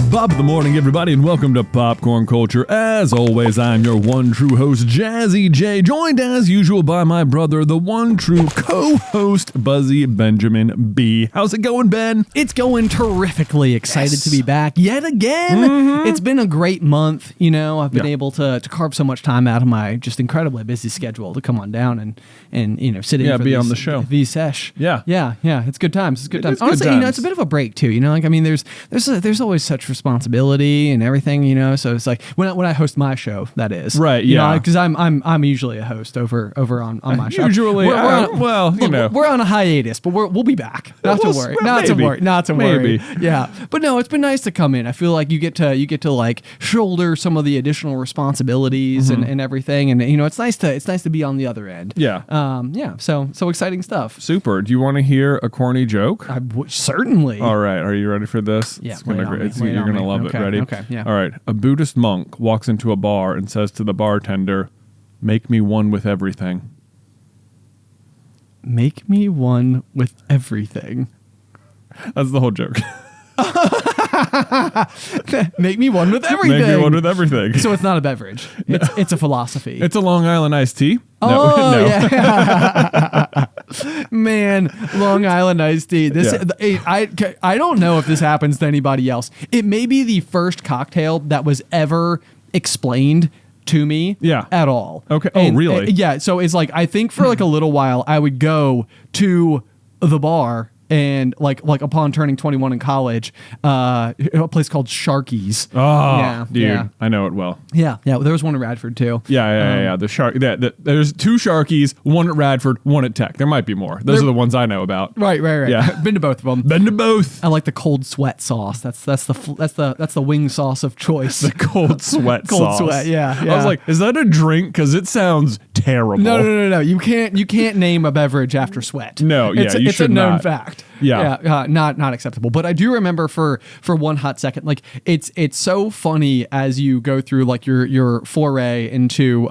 Bob of the morning, everybody, and welcome to Popcorn Culture. As always, I'm your one true host, Jazzy J, joined as usual by my brother, the one true co-host, Buzzy Benjamin B. How's it going, Ben? It's going terrifically. Excited to be back yet again. It's been a great month. You know, I've been able to carve so much time out of my just incredibly busy schedule to come on down and you know, sit in for be these, on the show. These sesh. Yeah. It's good times. It's good times. Good Honestly, times. you know, it's a bit of a break too. You know, like I mean, there's always such responsibility and everything. You know, so it's like when I host my show, that is right. You Yeah, because I'm usually a host over on my show. Usually, we're on a hiatus, but we'll be back. Not to worry. Not to worry. Yeah, but no, it's been nice to come in. I feel like you get to like shoulder some of the additional responsibilities and everything, and you know, it's nice to be on the other end. Yeah. So exciting stuff. Super. Do you want to hear a corny joke? Certainly. All right. Are you ready for this? Yeah. You're gonna love it. Ready? Okay. Yeah. All right. A Buddhist monk walks into a bar and says to the bartender, "Make me one with everything." Make me one with everything. That's the whole joke. Make me one with everything. Make me one with everything. So it's not a beverage. It's a philosophy. It's a Long Island iced tea. No. Yeah. Man, Long Island iced tea. I don't know if this happens to anybody else. It may be the first cocktail that was ever explained to me at all. Okay. Really? Yeah. So it's like, I think for like a little while I would go to the bar and like upon turning 21 in college, a place called Sharky's. Oh, yeah, dude, yeah. I know it well. Yeah. There was one in Radford too. Yeah. The shark. There's two Sharkies, one at Radford, one at Tech. There might be more. Those are the ones I know about. Right. Yeah, Been to both of them. Been to both. I like the cold sweat sauce. That's the wing sauce of choice. The cold sweat sauce. Cold sweat. Yeah. I was like, is that a drink? Because it sounds terrible. No. You can't name a beverage after sweat. No. Yeah. It's a known fact. Yeah. Not acceptable. But I do remember for one hot second, like it's so funny as you go through like your foray into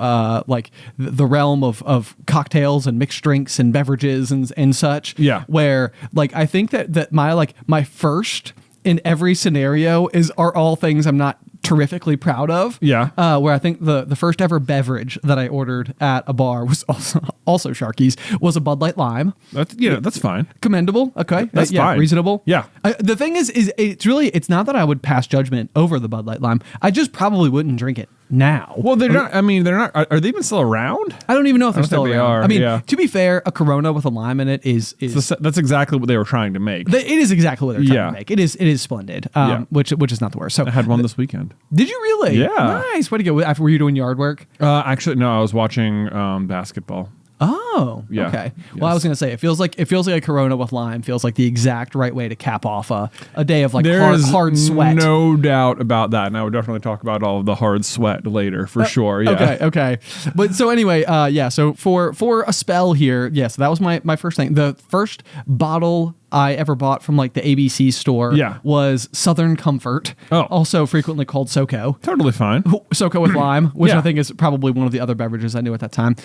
like the realm of cocktails and mixed drinks and beverages and such. Yeah. Where like I think that my first in every scenario are all things I'm not terrifically proud of. Yeah. Where I think the first ever beverage that I ordered at a bar was also Sharky's, was a Bud Light Lime. That's fine. Commendable. Okay. That's fine. Reasonable. Yeah. The thing is it's not that I would pass judgment over the Bud Light Lime. I just probably wouldn't drink it now. Well, they're not. I mean, they're not. Are they even still around? I don't even know if they're still around. I mean, to be fair, a Corona with a lime in it is that's exactly what they were trying to make. It is exactly what they're trying to make. It is splendid. Which is not the worst. So I had one this weekend. Did you really? Yeah. Nice. Way to go. Were you doing yard work? Actually, no. I was watching basketball. Oh, yeah. Okay. Yes. Well, I was going to say, it feels like a Corona with lime feels like the exact right way to cap off a day of like hard sweat. No doubt about that. And I would definitely talk about all of the hard sweat later for sure. Yeah. Okay. But so anyway, so for a spell here, so that was my first thing. The first bottle I ever bought from like the ABC store was Southern Comfort, also frequently called SoCo. Totally fine. SoCo with lime, which I think is probably one of the other beverages I knew at that time.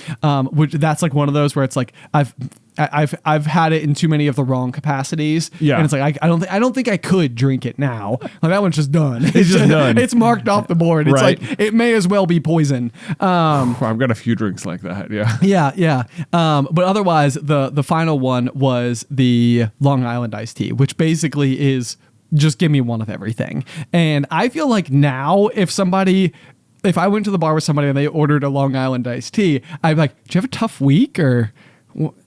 Which that's like one of those where it's like I've had it in too many of the wrong capacities. Yeah. And it's like I don't think I could drink it now. Like that one's just done. It's just done. It's marked off the board. It's like it may as well be poison. I've got a few drinks like that. Yeah. Yeah. But otherwise the final one was the Long Island iced tea, which basically is just give me one of everything. And I feel like now if I went to the bar with somebody and they ordered a Long Island iced tea, I'd be like, do you have a tough week or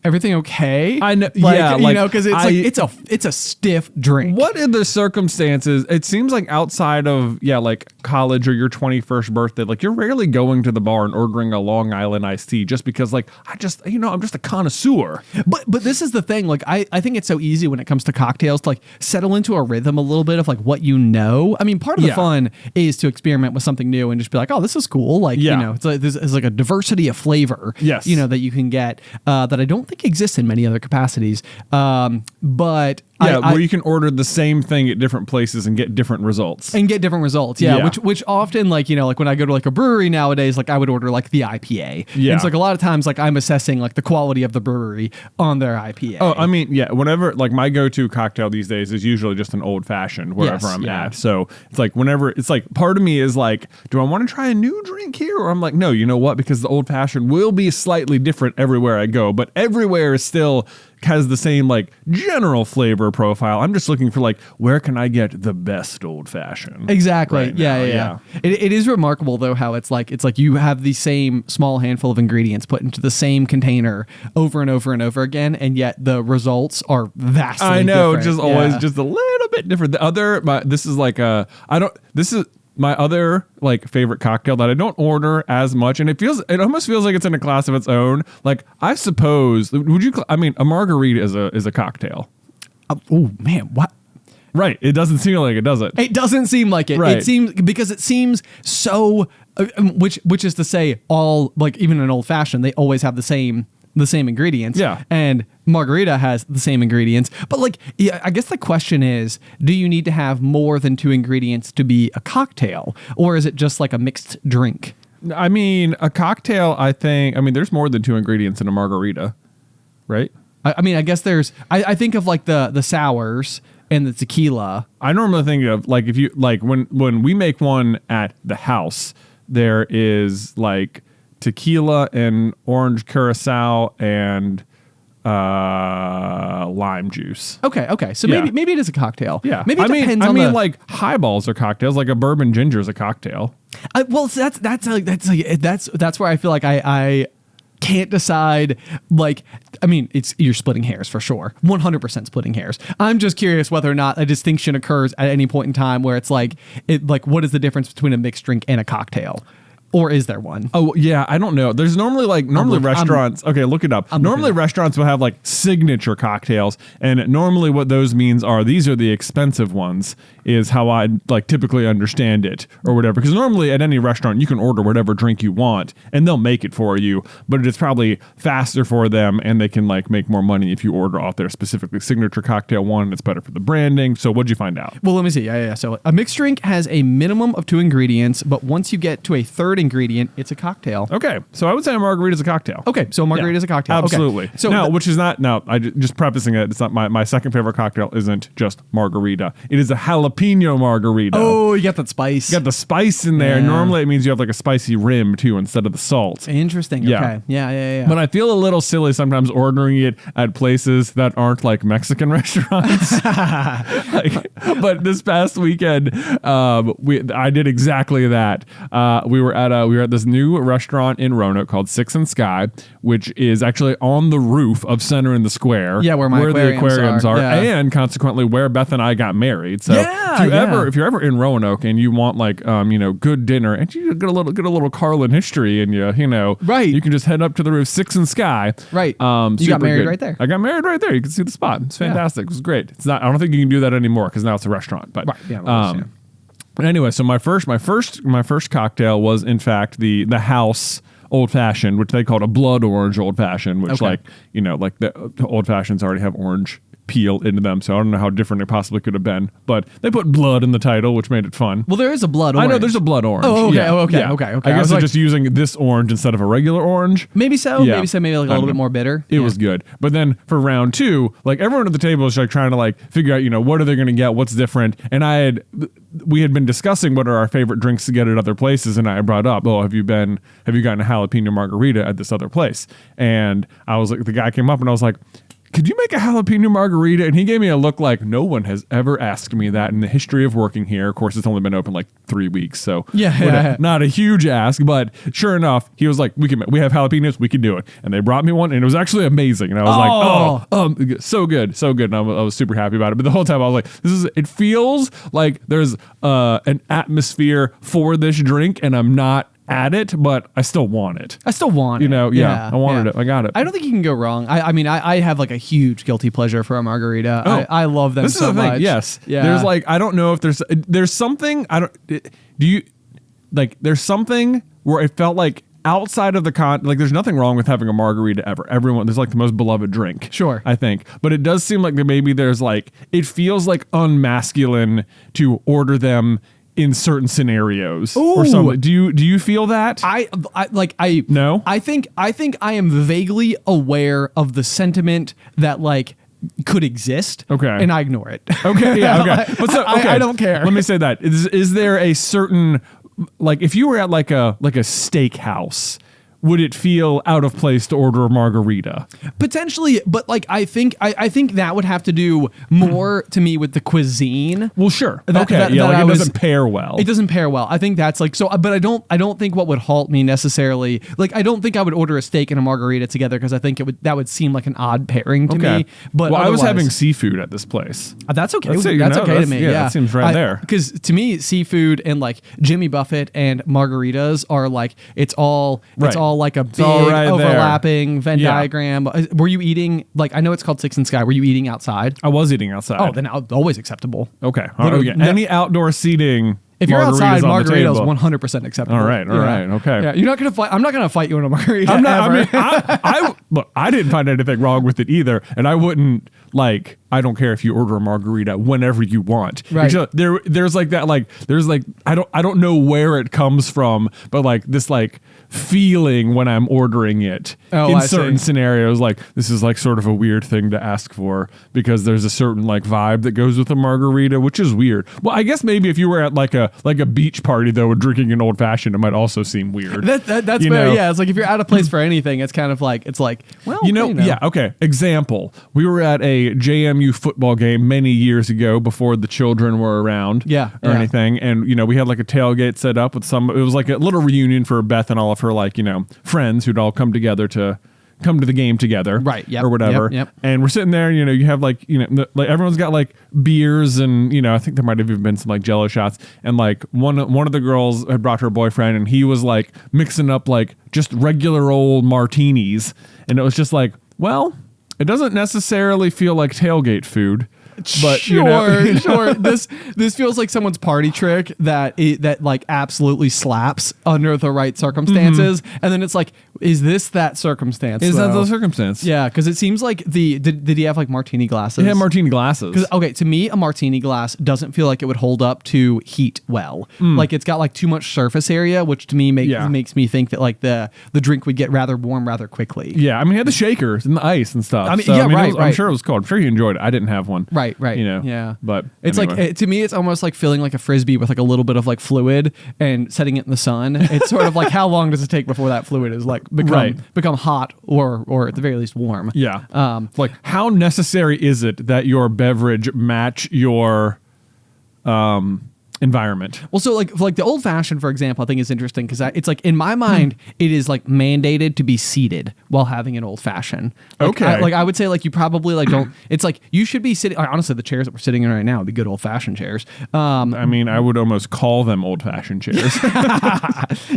everything okay? I know, because it's a stiff drink. What are the circumstances? It seems like outside of like college or your 21st birthday, like you're rarely going to the bar and ordering a Long Island iced tea just because like I'm just a connoisseur. But this is the thing. Like I think it's so easy when it comes to cocktails to like settle into a rhythm a little bit of like what you know. I mean, part of the fun is to experiment with something new and just be like, oh, this is cool. Like it's like there's like a diversity of flavor. Yes. That you can get that I don't think exists in many other capacities. But Yeah, where you can order the same thing at different places and get different results. Yeah. Which often, like, you know, like when I go to like a brewery nowadays, like I would order like the IPA. Yeah. And it's like a lot of times, like I'm assessing like the quality of the brewery on their IPA. Oh, I mean, yeah, whenever, like my go-to cocktail these days is usually just an old fashioned wherever I'm at. So it's like whenever, it's like part of me is like, do I want to try a new drink here? Or I'm like, no, you know what? Because the old fashioned will be slightly different everywhere I go, but everywhere is still has the same like general flavor profile. I'm just looking for like, where can I get the best old fashioned? Exactly. Right Yeah. It is remarkable though how it's like you have the same small handful of ingredients put into the same container over and over and over again, and yet the results are vastly I know, different. just always just a little bit different. This is my other like favorite cocktail that I don't order as much, and it almost feels like it's in a class of its own. Like I suppose, a margarita is a cocktail. Oh man, what? Right. It doesn't seem like it, does it? It doesn't seem like it. Right. It seems so, which is to say, all like even an old fashioned, they always have the same ingredients. Yeah. And margarita has the same ingredients. But like, yeah, I guess the question is, do you need to have more than 2 ingredients to be a cocktail? Or is it just like a mixed drink? I mean, a cocktail, there's more than 2 ingredients in a margarita, right? I guess I think of like the sours and the tequila. I normally think of like, if you like when we make one at the house, there is like tequila and orange curacao and lime juice. Okay. So maybe it is a cocktail. Yeah. Maybe it depends on like highballs are cocktails. Like a bourbon ginger is a cocktail. Well, that's where I feel like I can't decide. Like, I mean, you're splitting hairs for sure. 100% splitting hairs. I'm just curious whether or not a distinction occurs at any point in time where it's like what is the difference between a mixed drink and a cocktail? Or is there one? Oh, yeah, I don't know. There's normally restaurants. Okay, look it up. Normally restaurants will have like signature cocktails. And normally what those means are these are the expensive ones is how I like typically understand it or whatever. Because normally at any restaurant you can order whatever drink you want and they'll make it for you. But it's probably faster for them and they can like make more money if you order off their specifically signature cocktail one. It's better for the branding. So what'd you find out? Well, let me see. Yeah. So a mixed drink has a minimum of 2 ingredients, but once you get to a third ingredient, it's a cocktail. Okay, so I would say a margarita is a cocktail. Okay, so a margarita is a cocktail. Absolutely. Okay. So just prefacing it, it's not my second favorite cocktail isn't just margarita. It is a jalapeno margarita. Oh, you got that spice. You got the spice in there. Yeah. Normally it means you have like a spicy rim too instead of the salt. Interesting. Yeah. Okay. Yeah. But I feel a little silly sometimes ordering it at places that aren't like Mexican restaurants. But this past weekend, I did exactly that. We were at this new restaurant in Roanoke called Six and Sky, which is actually on the roof of Center in the Square. Yeah, where the aquariums are, yeah. and consequently where Beth and I got married. So if you're ever in Roanoke and you want like good dinner and you get a little Carlin history and you can just head up to the roof, Six and Sky. Right. You got married right there. I got married right there. You can see the spot. It's fantastic. It was great. It's not. I don't think you can do that anymore because now it's a restaurant. But right. Yeah. Anyway, so my first cocktail was in fact the house old fashioned, which they called a blood orange old fashioned, which like the old fashions already have orange peel into them, so I don't know how different it possibly could have been, but they put blood in the title, which made it fun. Well, there is a blood orange. I know there's a blood orange. Oh, okay, yeah. okay. I guess they're just using this orange instead of a regular orange. Maybe so. Yeah. Maybe like a little bit more bitter. It was good. But then for round 2, like everyone at the table was like trying to like figure out, what are they going to get? What's different? And we had been discussing what are our favorite drinks to get at other places. And I brought up, have you gotten a jalapeno margarita at this other place? And I was like, the guy came up and I was like, could you make a jalapeno margarita? And he gave me a look like no one has ever asked me that in the history of working here. Of course, it's only been open like 3 weeks, so not a huge ask. But sure enough, he was like, "We have jalapenos, we can do it." And they brought me one, and it was actually amazing. And I was like, so good. And I was super happy about it. But the whole time I was like, it feels like there's an atmosphere for this drink, and I'm not at it, but I still want it. I wanted it. I got it. I don't think you can go wrong. I have like a huge guilty pleasure for a margarita. Oh, I love them so much. This is the thing. Yes. Yeah. There's like, I don't know if there's something, there's something where it felt like outside of the like there's nothing wrong with having a margarita ever. Everyone, there's like the most beloved drink. Sure. I think. But it does seem like maybe there's like, it feels like unmasculine to order them in certain scenarios or something. Do you feel that? No? I think I am vaguely aware of the sentiment that like could exist. Okay. And I ignore it. Okay. Yeah. Okay. But so, okay. I don't care. Let me say that. Is there a certain, like if you were at like a steakhouse, would it feel out of place to order a margarita? Potentially, but like I think that would have to do more to me with the cuisine. Well, sure. It doesn't pair well. It doesn't pair well. I think that's like so, but I don't think what would halt me necessarily. Like I don't think I would order a steak and a margarita together because I think that would seem like an odd pairing to me. But I was having seafood at this place. That's okay. That's okay to me. Yeah, that seems right there. Because to me, seafood and like Jimmy Buffett and margaritas are like it's all like a big overlapping Venn diagram. Were you eating, like, I know it's called Six and Sky. Were you eating outside? I was eating outside. Oh, then always acceptable. Okay. Any outdoor seating. If you're outside, margarita is 100% acceptable. All right. Okay. Yeah, you're not gonna fight. I'm not gonna fight you in a margarita. I'm not. I mean, look, I didn't find anything wrong with it either, and I wouldn't like. I don't care if you order a margarita whenever you want. Right. There's like that. Like there's like I don't know where it comes from, but like this like feeling when I'm ordering it in certain scenarios. Like this is like sort of a weird thing to ask for because there's a certain like vibe that goes with a margarita, which is weird. Well, I guess maybe if you were at like a beach party though, and drinking an old fashioned, it might also seem weird. That's fair. Yeah, it's like if you're out of place for anything, it's kind of like well, yeah. Okay. Example: we were at a JMU football game many years ago before the children were around, or anything, and we had like a tailgate set up with some. It was like a little reunion for Beth and all of her like friends who'd all come together to come to the game together, right? Yep, or whatever. Yep. And we're sitting there, you have like like everyone's got like beers and I think there might have even been some like Jello shots, and like one of the girls had brought her boyfriend, and he was like mixing up like just regular old martinis, and it was just like, well, it doesn't necessarily feel like tailgate food. But sure. This feels like someone's party trick that like absolutely slaps under the right circumstances, and then it's like, is this that circumstance? Is that the circumstance? Yeah, because it seems like did he have like martini glasses? He had martini glasses. Because okay, to me, a martini glass doesn't feel like it would hold up to heat well. Like it's got like too much surface area, which to me makes me think that like the drink would get rather warm rather quickly. Yeah, I mean, he had the shakers and the ice and stuff. Right. I'm sure it was cold. I'm sure he enjoyed it. I didn't have one. Right. Yeah. But it's anyway. like to me, it's almost like filling like a Frisbee with like a little bit of like fluid and setting it in the sun. It's sort of like how long does it take before that fluid is like become hot or at the very least warm. Yeah. Like how necessary is it that your beverage match your environment? Well, so like the old fashioned, for example, I think is interesting because it's like in my mind it is like mandated to be seated while having an old fashioned. Like, okay. I would say like you probably like don't. It's like you should be sitting. Honestly, the chairs that we're sitting in right now would be good old fashioned chairs. I mean, I would almost call them old fashioned chairs.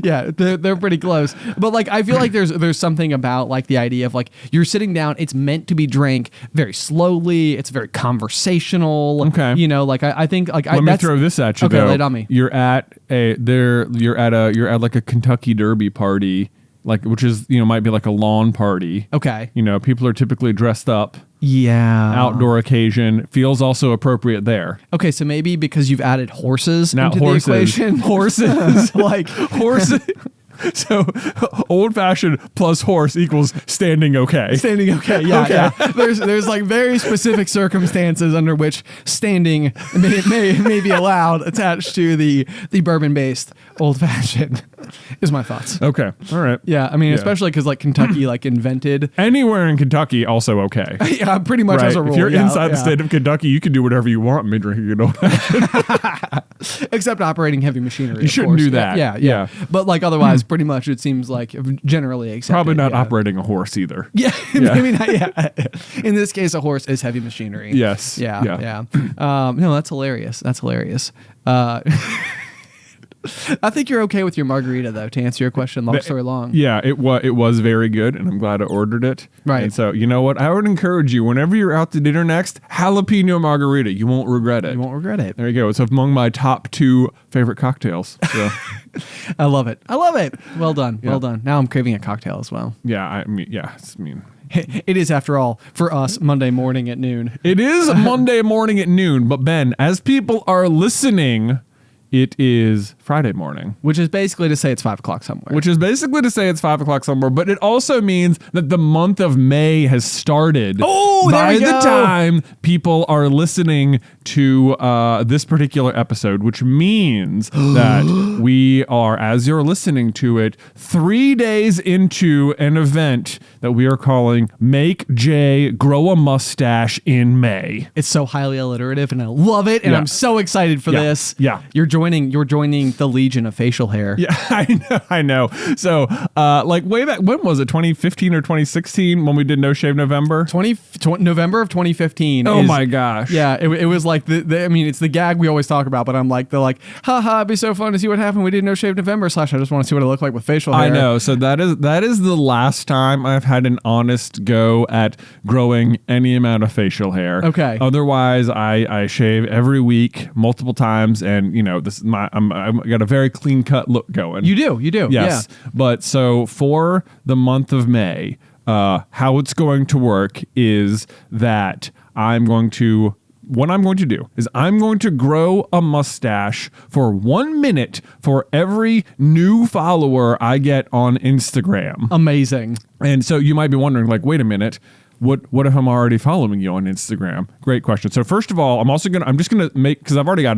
Yeah, they're pretty close. But like I feel like there's something about like the idea of like you're sitting down. It's meant to be drank very slowly. It's very conversational. Okay. Like I think like let me throw this at you. Okay, lay it on me. You're at like a Kentucky Derby party, like which is might be like a lawn party. Okay. People are typically dressed up. Yeah. Outdoor occasion feels also appropriate there. Okay, so maybe because you've added horses into the equation. Horses. Like horses. So old fashioned plus horse equals standing okay. Standing okay, yeah, okay. Yeah. There's like very specific circumstances under which standing may be allowed attached to the bourbon based old fashioned. Is my thoughts. Okay, all right. Yeah, I mean, especially because like Kentucky like invented anywhere in Kentucky also okay. Yeah, pretty much as a rule. If you're inside the state of Kentucky, you can do whatever you want and be drinking an old fashioned. Except operating heavy machinery. You shouldn't do that. Yeah. But like otherwise, pretty much it seems like generally accepted. Probably not operating a horse either. Yeah, maybe not. Yeah. In this case, a horse is heavy machinery. Yes. Yeah. No, that's hilarious. I think you're okay with your margarita, though, to answer your question. Long story long. Yeah, it was very good, and I'm glad I ordered it. Right. And so, you know what? I would encourage you, whenever you're out to dinner next, jalapeno margarita. You won't regret it. You won't regret it. There you go. It's among my top 2 favorite cocktails. So. I love it. I love it. Well done. Yeah. Well done. Now I'm craving a cocktail as well. Yeah, I mean. It is, after all, for us, Monday morning at noon. It is Monday morning at noon, but Ben, as people are listening, it is Friday morning. Which is basically to say it's 5 o'clock somewhere. Which is basically to say it's 5 o'clock somewhere, but it also means that the month of May has started. Oh, there by we the go. time people are listening to this particular episode, which means that we are, as you're listening to it, 3 days into an event that we are calling Make Jay Grow a Mustache in May. It's so highly alliterative, and I love it, and Yeah. I'm so excited for Yeah. this. Yeah. You're joining the legion of facial hair. Yeah, I know. So, like way back, when was it? 2015 or 2016 when we did No Shave November? November of 2015. Oh my gosh. Yeah, it was like I mean, it's the gag we always talk about, but I'm like, they're like, haha, it'd be so fun to see what happened. We did No Shave November / I just want to see what it looked like with facial hair. I know. So that is the last time I've had an honest go at growing any amount of facial hair. Okay. Otherwise, I shave every week, multiple times, and you know, this is I'm got a very clean cut look going. You do. Yes. Yeah. But so for the month of May, how it's going to work is that what I'm going to do is I'm going to grow a mustache for 1 minute for every new follower I get on Instagram. Amazing. And so you might be wondering, like, wait a minute, what if I'm already following you on Instagram? Great question. So first of all, I'm just gonna make, because I've already got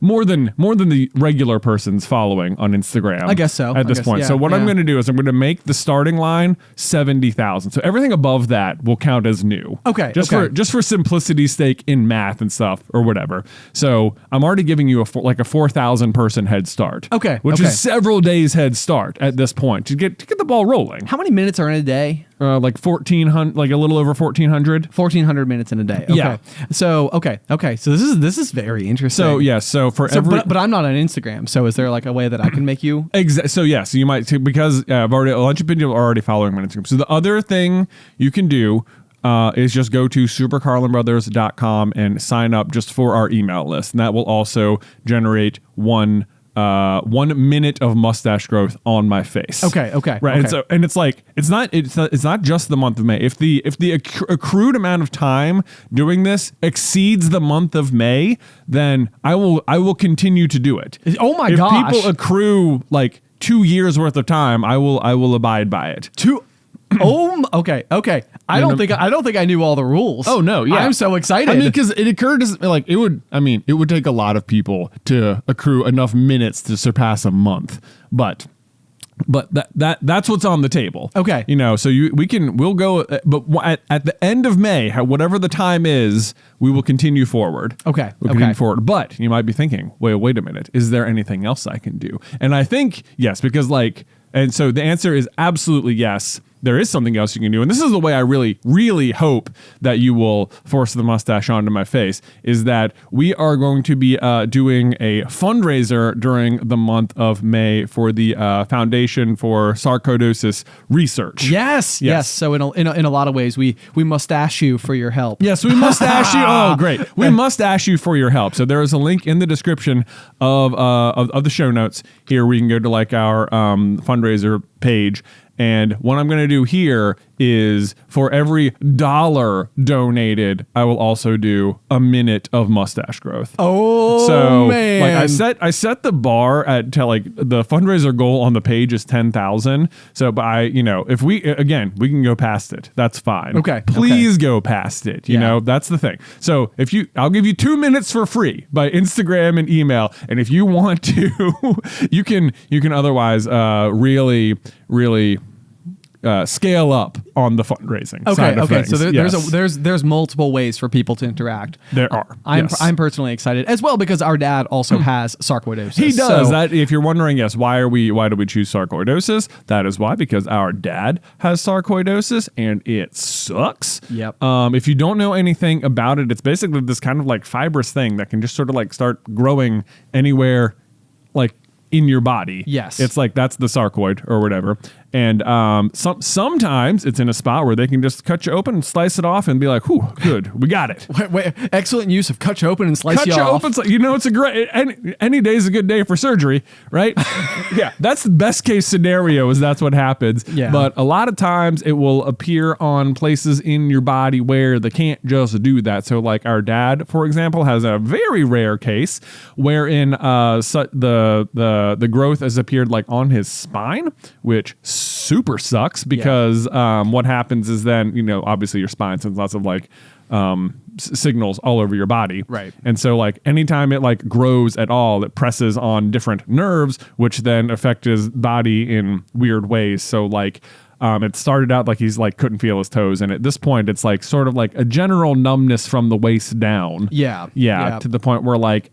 more than the regular person's following on Instagram. I guess so. At this point. Yeah, So what I'm yeah. going to do is I'm going to make the starting line 70,000. So everything above that will count as new. Okay, Just okay. for simplicity's sake in math and stuff or whatever. So I'm already giving you a 4,000 person head start. Okay, Which okay. is several days head start at this point to get the ball rolling. How many minutes are in a day? Like 1,400, like a little over 1,400. 1,400 minutes in a day. Okay. Yeah. So So this is very interesting. So yeah, But I'm not on Instagram. So is there like a way that I can make you? So yes, you might too, because I've already, a bunch of people are already following me on Instagram. So the other thing you can do is just go to supercarlinbrothers.com and sign up just for our email list, and that will also generate 1 minute of mustache growth on my face. Okay. Right. Okay. And it's like it's not just the month of May. If the accrued amount of time doing this exceeds the month of May, then I will continue to do it. Oh my if gosh. people accrue like 2 years worth of time, I will abide by it. Okay. I don't think I knew all the rules. Oh no, yeah. I'm so excited. I mean, because it occurred as like it would take a lot of people to accrue enough minutes to surpass a month, but that's what's on the table. Okay. You know, so we'll go, but at the end of May, whatever the time is, we will continue forward. Okay. We'll continue forward. But you might be thinking, wait a minute, is there anything else I can do? And I think yes, because and so the answer is absolutely yes. There is something else you can do. And this is the way I really, really hope that you will force the mustache onto my face, is that we are going to be doing a fundraiser during the month of May for the Foundation for Sarcoidosis Research. Yes. So in a lot of ways, we mustache you for your help. Yes, we must ask you. Oh, great. We must ask you for your help. So there is a link in the description of the show notes here where you can go to like our fundraiser page. And what I'm going to do here is for every $1 donated, I will also do a minute of mustache growth. Oh, so, man. Like I set the bar to like the fundraiser goal on the page is 10,000. So, but if we can go past it. That's fine. Okay. Please go past it. You Yeah. know, that's the thing. So I'll give you 2 minutes for free by Instagram and email. And if you want to, you can otherwise really scale up on the fundraising side of things. So Yes. there's multiple ways for people to interact. There are. I'm personally excited as well because our dad also has sarcoidosis. He does So- that. If you're wondering, yes, why do we choose sarcoidosis? That is why, because our dad has sarcoidosis and it sucks. Yep. If you don't know anything about it, it's basically this kind of like fibrous thing that can just sort of like start growing anywhere, like in your body. Yes. It's like that's the sarcoid or whatever. And sometimes it's in a spot where they can just cut you open and slice it off and be like, whew, good, we got it. Wait, excellent use of cut you open and slice you off. Open, it's a great, any day's a good day for surgery, right? Yeah, that's the best case scenario is that's what happens. Yeah. But a lot of times it will appear on places in your body where they can't just do that. So like our dad, for example, has a very rare case wherein the growth has appeared like on his spine, which super sucks because what happens is then, obviously your spine sends lots of like signals all over your body. Right. And so like anytime it like grows at all, it presses on different nerves, which then affect his body in weird ways. So like it started out like he's like couldn't feel his toes, and at this point it's like sort of like a general numbness from the waist down. Yeah. To the point where like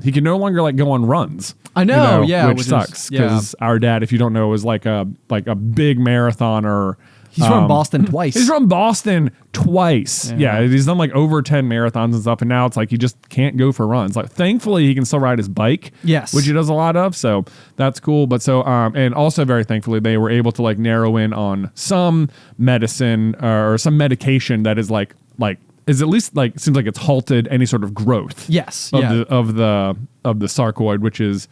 he can no longer like go on runs. I know, which sucks because our dad, if you don't know, is like a big marathoner. He's run Boston twice. He's run Boston twice. Yeah, he's done like over 10 marathons and stuff, and now it's like he just can't go for runs. Like thankfully he can still ride his bike. Yes. Which he does a lot of, so that's cool. But so and also very thankfully they were able to like narrow in on some medicine or some medication that is like is at least like seems like it's halted any sort of growth. Yes. Of the sarcoid, which is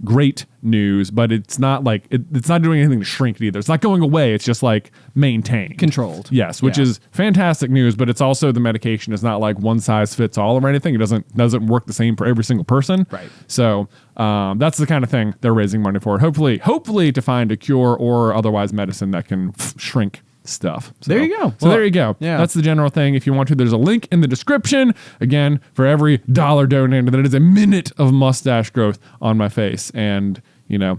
great news, but it's not like it's not doing anything to shrink it either. It's not going away. It's just like maintained, controlled. Yes, which is fantastic news. But it's also the medication is not like one size fits all or anything. It doesn't work the same for every single person. Right. So that's the kind of thing they're raising money for. Hopefully to find a cure or otherwise medicine that can shrink stuff. So, there you go. So there you go. Yeah. That's the general thing. If you want to, there's a link in the description. Again, for every $1 donated, that is a minute of mustache growth on my face. And, enjoy.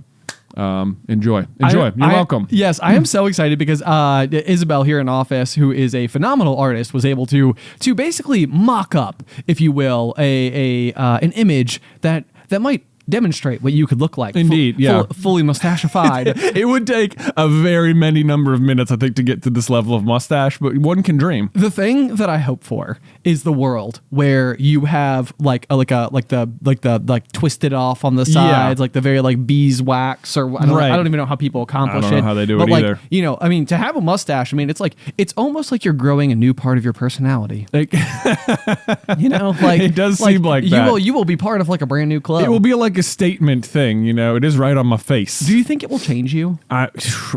You're welcome. Yes, I am so excited because Isybelle here in office, who is a phenomenal artist, was able to basically mock up, if you will, an image that might demonstrate what you could look like. Indeed, fully mustachified. It would take a very many number of minutes, I think, to get to this level of mustache, but one can dream. The thing that I hope for is the world where you have like the twisted off on the sides, like the very like beeswax, or I don't even know how people accomplish it. I don't know how they do it either. I mean, to have a mustache, I mean, it's almost like you're growing a new part of your personality. Like, it does seem like that. You will be part of like a brand new club. It will be like a statement thing, it is right on my face. Do you think it will change you?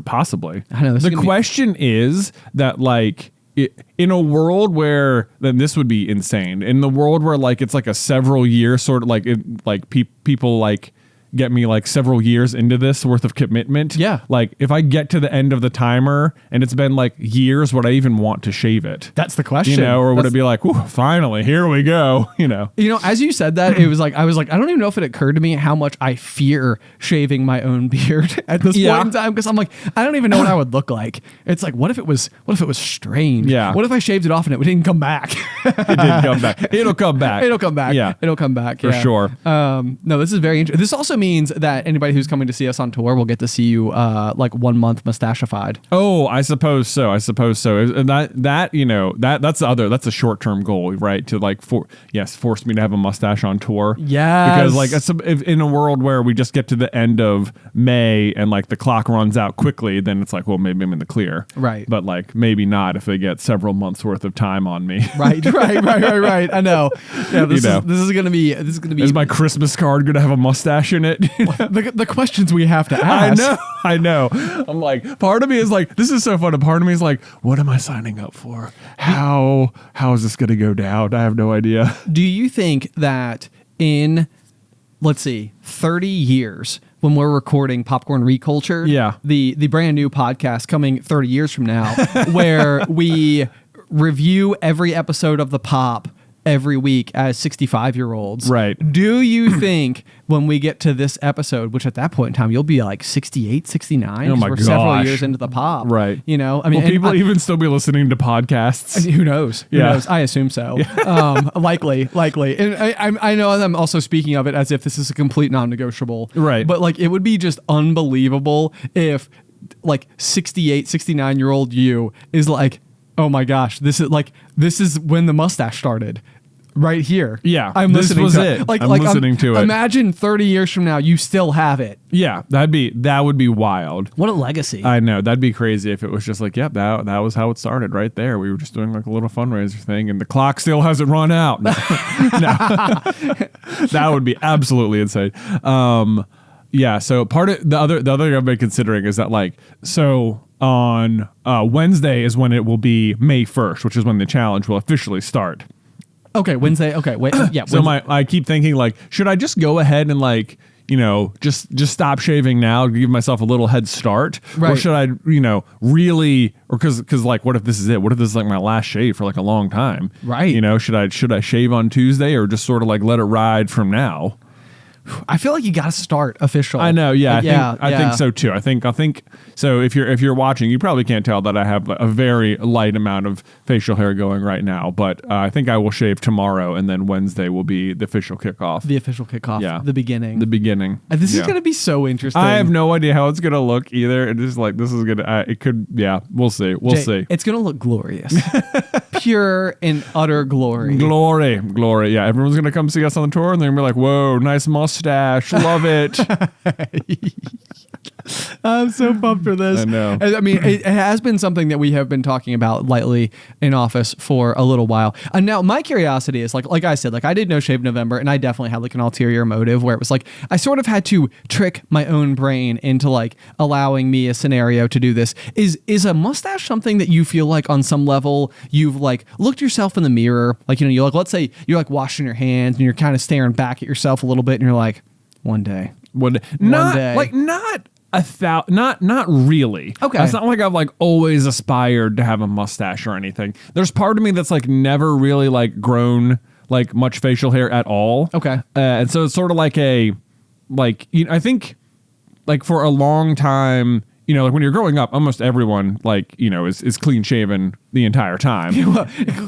Possibly. I know. The question is that like in a world where then this would be insane. In the world where like it's like a several year sort of like people like get me like several years into this worth of commitment. Yeah. Like if I get to the end of the timer and it's been like years, would I even want to shave it? That's the question. Or would it be like, finally, here we go, as you said that, it was like, I don't even know if it occurred to me how much I fear shaving my own beard at this point in time. Cause I'm like, I don't even know what I would look like. It's like, what if it was strange? Yeah. What if I shaved it off and it didn't come back? It didn't come back. It'll come back. Yeah. It'll come back. For sure. No, this is very interesting. This also means that anybody who's coming to see us on tour will get to see you like 1 month mustachified. Oh, I suppose so. And that's a short-term goal, right? To like force me to have a mustache on tour. Yes. Because like if in a world where we just get to the end of May and like the clock runs out quickly, then it's like, well, maybe I'm in the clear. Right. But like maybe not if they get several months worth of time on me. Right. I know. Yeah, this is gonna be. Is my Christmas card gonna have a mustache in it? The questions we have to ask. I know. I'm like, part of me is like, this is so fun. And part of me is like, what am I signing up for? How is this going to go down? I have no idea. Do you think that in, let's see, 30 years, when we're recording Popcorn Reculture, the brand new podcast coming 30 years from now, where we review every episode of The Pop every week as 65-year-olds. Right. Do you think when we get to this episode, which at that point in time, you'll be like 68, 69? Oh my we're gosh. Several years into the pop. Right. I mean, will people even still be listening to podcasts? Who knows? Who knows? I assume so. Yeah. Likely. And I know I'm also speaking of it as if this is a complete non-negotiable. Right. But like, it would be just unbelievable if like 68, 69-year-old you is like, oh my gosh, this is when the mustache started. right here. Yeah, I'm this listening was to it. I'm listening to it. Imagine 30 years from now, you still have it. Yeah, that would be wild. What a legacy. I know, that'd be crazy if it was just like, yep, that was how it started right there. We were just doing like a little fundraiser thing and the clock still hasn't run out. No. That would be absolutely insane. Yeah, so part of the other thing I've been considering is that like, so on Wednesday is when it will be May 1st, which is when the challenge will officially start. Okay, Wednesday. Okay, wait. Yeah. So I keep thinking like, should I just go ahead and like, just stop shaving now to give myself a little head start? Right. Or should I, really, or because like, what if this is it? What if this is like my last shave for like a long time? Right. Should I shave on Tuesday or just sort of like let it ride from now? I feel like you got to start official. I know. Yeah. I think yeah. so too. I think so. If you're watching, you probably can't tell that I have a very light amount of facial hair going right now, but I think I will shave tomorrow and then Wednesday will be the official kickoff. The official kickoff. Yeah. The beginning. This is Yeah. going to be so interesting. I have no idea how it's going to look either. It is like, this is going to, it could, yeah, we'll see. We'll see. It's going to look glorious. Pure and utter glory. Glory. Yeah. Everyone's going to come see us on the tour and they're going to be like, whoa, nice mustache. Love it. I'm so pumped for this. I know. I mean, it has been something that we have been talking about lightly in office for a little while. And now my curiosity is like I said, like I did No Shave November and I definitely had like an ulterior motive where it was like, I sort of had to trick my own brain into like allowing me a scenario to do this. Is a mustache something that you feel like on some level you've like looked yourself in the mirror? Like, you're like, let's say you're like washing your hands and you're kind of staring back at yourself a little bit and you're like, one day. Not really. Okay. It's not like I've like always aspired to have a mustache or anything. There's part of me that's like never really like grown like much facial hair at all. Okay. And so it's sort of like I think like for a long time, like when you're growing up, almost everyone like, is clean shaven the entire time.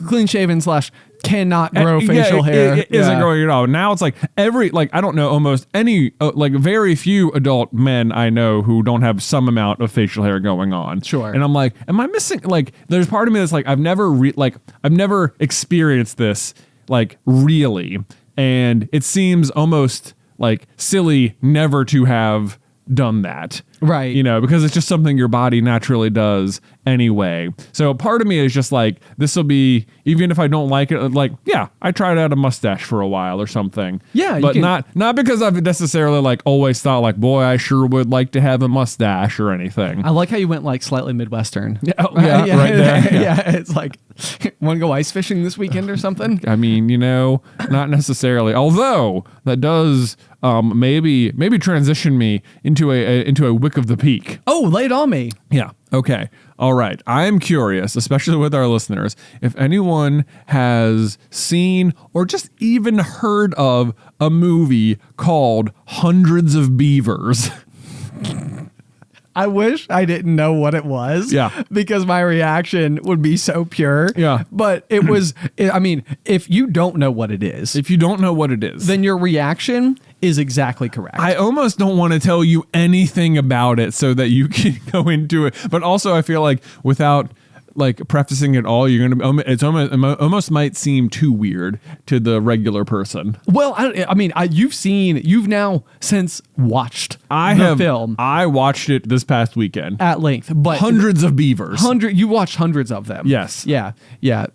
Clean shaven / cannot grow facial hair. It isn't growing at all. Now it's like I don't know, almost any, like very few adult men I know who don't have some amount of facial hair going on. Sure. And I'm like, am I missing, like, there's part of me that's like, I've never experienced this, like, really. And it seems almost like silly never to have done that. Right. Because it's just something your body naturally does anyway. So part of me is just like, this will be, even if I don't like it, like, yeah, I tried out a mustache for a while or something. Yeah. But not because I've necessarily like always thought like, boy, I sure would like to have a mustache or anything. I like how you went like slightly Midwestern. Yeah, right there. Yeah. It's like, want to go ice fishing this weekend or something? I mean, not necessarily. Although that does maybe transition me into a Wick of the Peak. Oh, lay it on me. Yeah. Okay. All right. I am curious, especially with our listeners, if anyone has seen or just even heard of a movie called Hundreds of Beavers. I wish I didn't know what it was. Yeah. Because my reaction would be so pure. Yeah. But it was, I mean, if you don't know what it is, then your reaction is exactly correct. I almost don't want to tell you anything about it so that you can go into it. But also I feel like without like prefacing it all, you're going to, it's almost might seem too weird to the regular person. Well, you've now since watched the film. I watched it this past weekend at length, but Hundreds of Beavers. You watched hundreds of them. Yes. Yeah.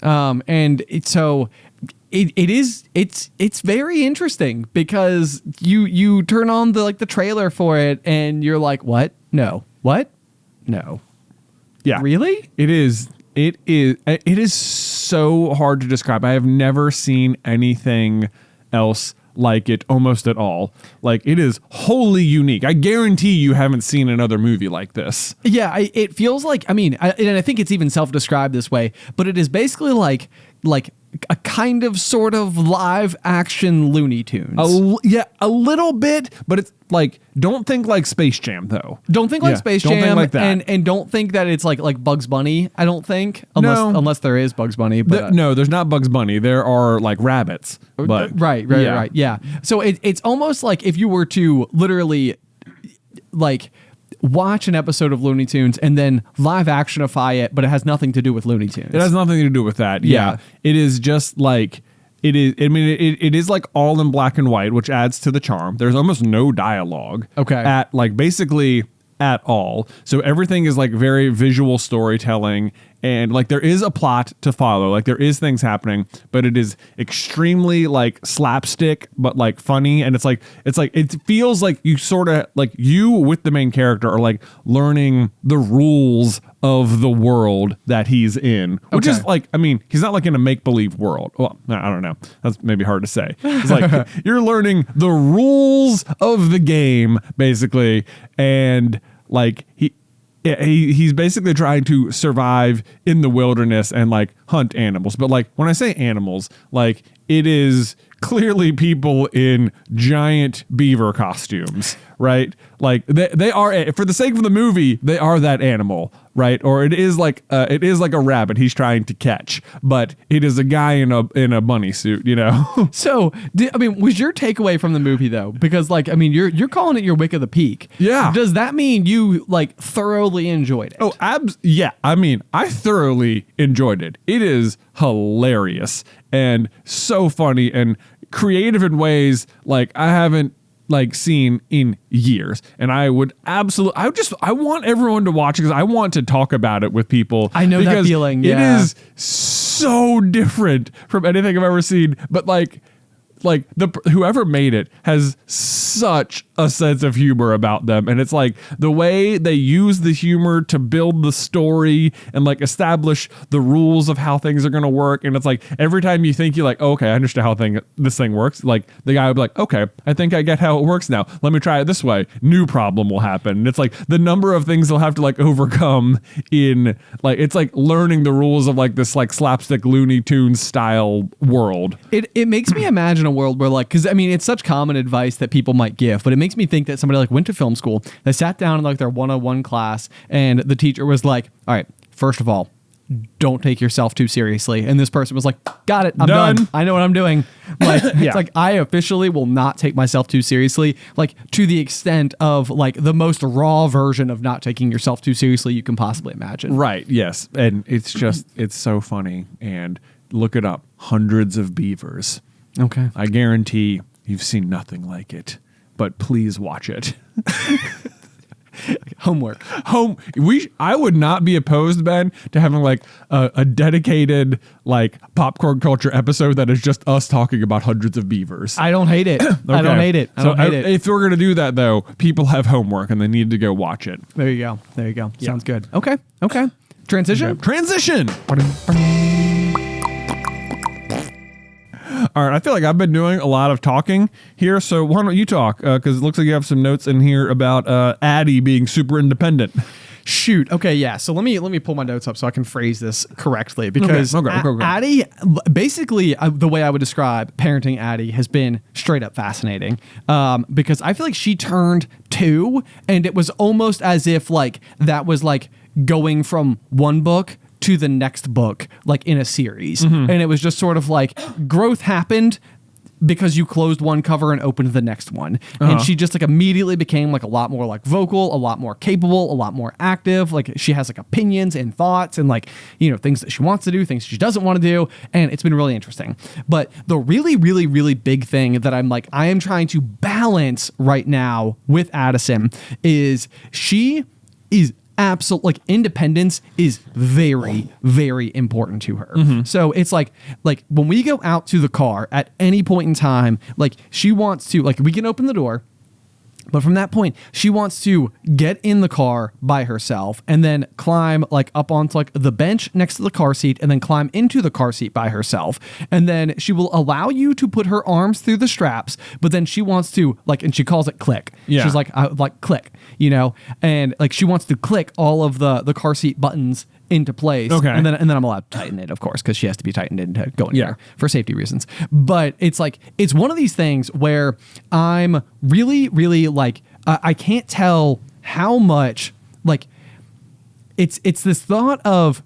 And it's very interesting because you turn on the trailer for it and you're like, what? No. What? No. Yeah. Really? It is so hard to describe. I have never seen anything else like it almost at all. Like, it is wholly unique. I guarantee you haven't seen another movie like this. Yeah, it feels like, and I think it's even self-described this way, but it is basically like a kind of sort of live action Looney Tunes. A little bit, but it's like, don't think like Space Jam though. Don't think like Space Jam. Don't think like that. And don't think that it's like Bugs Bunny. I don't think unless there is Bugs Bunny. But no, there's not Bugs Bunny. There are like rabbits. But right. Yeah. So it's almost like if you were to literally like watch an episode of Looney Tunes and then live actionify it, but it has nothing to do with Looney Tunes. It has nothing to do with that. Yeah. It is just like, it is. I mean, it is like all in black and white, which adds to the charm. There's almost no dialogue. Okay. At like basically at all. So everything is like very visual storytelling, and like there is a plot to follow. Like there is things happening, but it is extremely like slapstick, but like funny. And it's like it feels like you sort of like you with the main character are like learning the rules of the world that he's in, which is like, I mean, he's not like in a make-believe world. Well, I don't know. That's maybe hard to say. It's like you're learning the rules of the game, basically. And like he's basically trying to survive in the wilderness and like hunt animals. But like when I say animals, like it is clearly people in giant beaver costumes, right? Like they are, for the sake of the movie, they are that animal, right? Or it is like a rabbit he's trying to catch, but it is a guy in a bunny suit, you know? So, I mean, was your takeaway from the movie though? Because like, I mean, you're calling it your Wick of the Peak. Yeah. Does that mean you like thoroughly enjoyed it? Oh, yeah. I mean, I thoroughly enjoyed it. It is hilarious and so funny and creative in ways like I haven't like seen in years. And I would absolutely, I want everyone to watch it because I want to talk about it with people. I know that feeling. Yeah. It is so different from anything I've ever seen. But like whoever made it has such a sense of humor about them, and it's like the way they use the humor to build the story and like establish the rules of how things are going to work. And it's like every time you think you're like, oh, okay, I understand how this thing works, like the guy will be like, okay, I think I get how it works now, let me try it this way, new problem will happen. And it's like the number of things they'll have to like overcome in like, it's like learning the rules of like this like slapstick Looney Tunes style world. It makes me imagine a world where like, because I mean it's such common advice that people might give, but it makes me think that somebody like went to film school, they sat down in like their 101 class, and the teacher was like, all right, first of all, don't take yourself too seriously, and this person was like, got it, I'm done. I know what I'm doing. Like it's like I officially will not take myself too seriously, like to the extent of like the most raw version of not taking yourself too seriously you can possibly imagine. Right. Yes. And it's just it's so funny. And look it up, hundreds of beavers. Okay. I guarantee you've seen nothing like it, but please watch it. Homework. I would not be opposed, Ben, to having like a dedicated like popcorn culture episode that is just us talking about hundreds of beavers. I don't hate it. Okay. I don't hate it. If we're going to do that though, people have homework and they need to go watch it. There you go. Yeah. Sounds good. Okay. Transition. All right, I feel like I've been doing a lot of talking here, so why don't you talk? Because it looks like you have some notes in here about Addy being super independent. Shoot. Okay, yeah. So let me pull my notes up so I can phrase this correctly, because okay. Addy, basically, the way I would describe parenting Addy has been straight up fascinating, because I feel like she turned 2, and it was almost as if like that was like going from one book to the next book, like in a series. And it was just sort of like growth happened because you closed one cover and opened the next one. And she just like immediately became like a lot more like vocal, a lot more capable, a lot more active. Like she has like opinions and thoughts and like, you know, things that she wants to do, things she doesn't want to do. And it's been really interesting. But the really, really, really big thing that I am trying to balance right now with Addison is she is absolute, like independence is very, very important to her. So it's like when we go out to the car at any point in time, like she wants to, like we can open the door, but from that point, she wants to get in the car by herself and then climb like up onto like the bench next to the car seat and then climb into the car seat by herself. And then she will allow you to put her arms through the straps, but then she wants to like, and she calls it click. Yeah. She's like click, you know, and like she wants to click all of the car seat buttons into place. Okay. And then I'm allowed to tighten it, of course, because she has to be tightened in to go in there for safety reasons. But it's like, it's one of these things where I'm really, really like, I can't tell how much, like, it's this thought of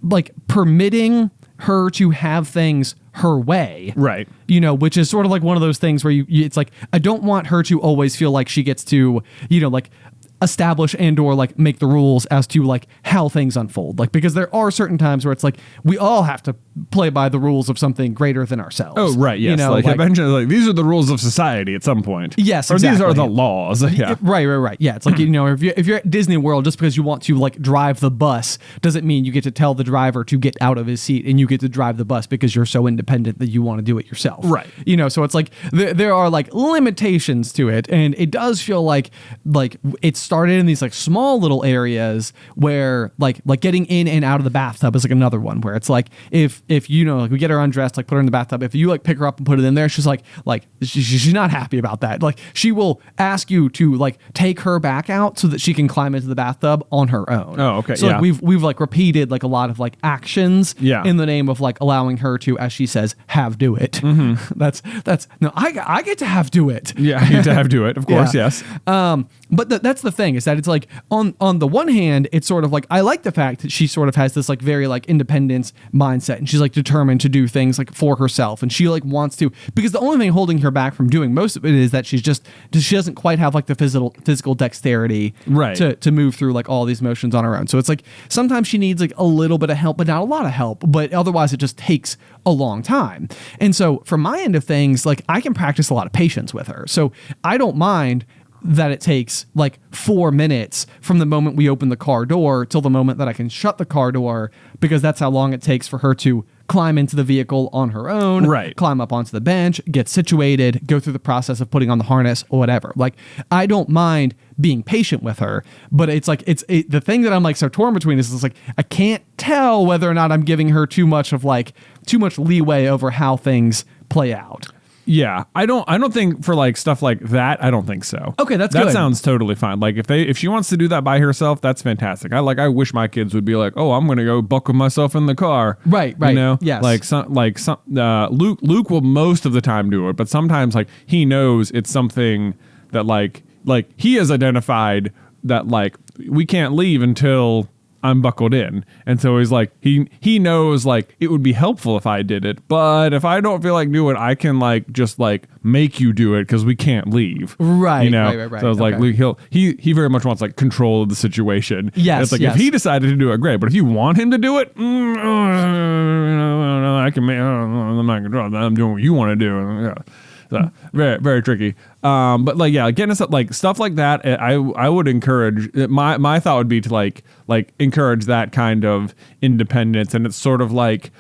like permitting her to have things her way. Right. You know, which is sort of like one of those things where you it's like, I don't want her to always feel like she gets to, you know, like, establish and or like make the rules as to like how things unfold, like because there are certain times where it's like we all have to play by the rules of something greater than ourselves. Oh right, yes. Like eventually, like these are the rules of society at some point. Yes, or exactly. These are the laws. Yeah, right. Yeah, it's like if you're at Disney World, just because you want to like drive the bus doesn't mean you get to tell the driver to get out of his seat and you get to drive the bus because you're so independent that you want to do it yourself. Right. So it's like there are like limitations to it, and it does feel like it started in these like small little areas where like getting in and out of the bathtub is like another one where it's like if like we get her undressed, like put her in the bathtub, if you like pick her up and put it in there, she's like she's not happy about that. Like she will ask you to like take her back out so that she can climb into the bathtub on her own. Oh, okay. So like we've like repeated like a lot of like actions in the name of like allowing her to, as she says, have do it. Mm-hmm. that's no, I get to have do it. Yeah, I get to have do it, of course, yes. But that's the thing, is that it's like on the one hand, it's sort of like I like the fact that she sort of has this like very like independence mindset, and she's like determined to do things like for herself, and she like wants to, because the only thing holding her back from doing most of it is that she doesn't quite have like the physical dexterity to move through like all these motions on her own. So it's like sometimes she needs like a little bit of help, but not a lot of help, but otherwise it just takes a long time. And so from my end of things, like I can practice a lot of patience with her. So I don't mind that it takes like 4 minutes from the moment we open the car door till the moment that I can shut the car door, because that's how long it takes for her to climb into the vehicle on her own, climb up onto the bench, get situated, go through the process of putting on the harness or whatever. Like I don't mind being patient with her, but it's like the thing that I'm like so torn between is like I can't tell whether or not I'm giving her too much leeway over how things play out. Yeah, I don't think for like stuff like that, I don't think so. Okay, that sounds totally fine. Like if she wants to do that by herself, that's fantastic. I wish my kids would be like, "Oh, I'm going to go buckle myself in the car." Right. You know? Yes. Luke will most of the time do it, but sometimes like he knows it's something that like he has identified that like we can't leave until I'm buckled in. And so he's like, he knows like it would be helpful if I did it, but if I don't feel like doing it, I can like just like make you do it because we can't leave. Right. Right. So it's like he very much wants like control of the situation. Yes. It's like if he decided to do it, great. But if you want him to do it, I'm not control. I'm doing what you want to do. Yeah. So very, very tricky. But like, yeah, getting us like stuff like that, I would encourage. My thought would be to like encourage that kind of independence, and it's sort of like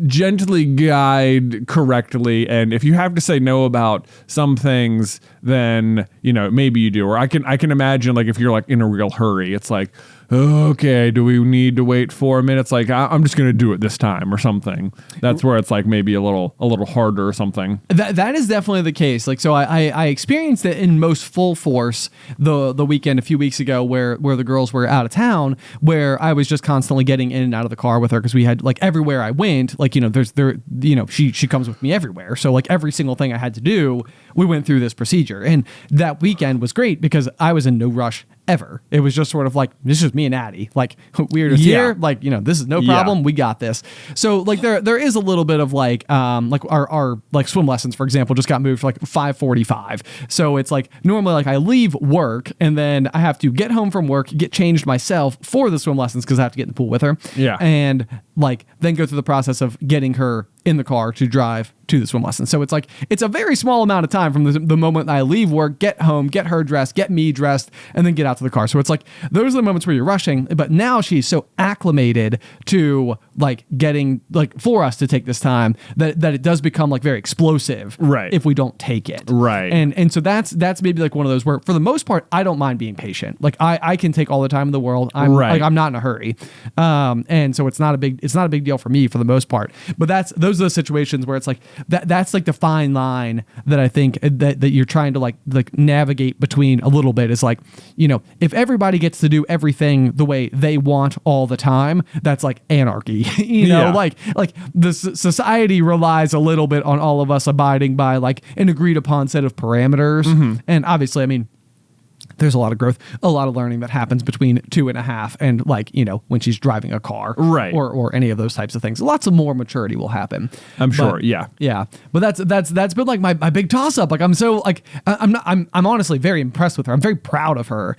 gently guide correctly. And if you have to say no about some things, then maybe you do. Or I can imagine like if you're like in a real hurry, it's like, okay, do we need to wait 4 minutes? Like I'm just gonna do it this time or something. That's where it's like maybe a little harder or something. That is definitely the case. Like so I experienced it in most full force the weekend a few weeks ago where the girls were out of town, where I was just constantly getting in and out of the car with her because we had like everywhere I went, like she comes with me everywhere. So like every single thing I had to do, we went through this procedure. And that weekend was great because I was in no rush ever. It was just sort of like, this is me and Addy. Like, we're just here. Like, this is no problem. Yeah. We got this. So like there is a little bit of like our like swim lessons, for example, just got moved to like 5:45. So it's like normally like I leave work and then I have to get home from work, get changed myself for the swim lessons because I have to get in the pool with her. Yeah. And like then go through the process of getting her in the car to drive to the swim lesson. So it's like, it's a very small amount of time from the moment I leave work, get home, get her dressed, get me dressed, and then get out to the car. So it's like, those are the moments where you're rushing, but now she's so acclimated to like getting, like for us to take this time that it does become like very explosive. Right. If we don't take it. Right. And so that's maybe like one of those where for the most part, I don't mind being patient. Like I can take all the time in the world. I'm not in a hurry. And so it's not a big deal for me for the most part, but those are the situations where it's like that's like the fine line that I think that you're trying to like navigate between a little bit is like, if everybody gets to do everything the way they want all the time, that's like anarchy, like the society relies a little bit on all of us abiding by like an agreed upon set of parameters. Mm-hmm. And obviously, I mean, there's a lot of growth, a lot of learning that happens between 2.5 and like, when she's driving a car, right, or any of those types of things. Lots of more maturity will happen. I'm sure. Yeah. But that's been like my big toss up. Like I'm so like I'm honestly very impressed with her. I'm very proud of her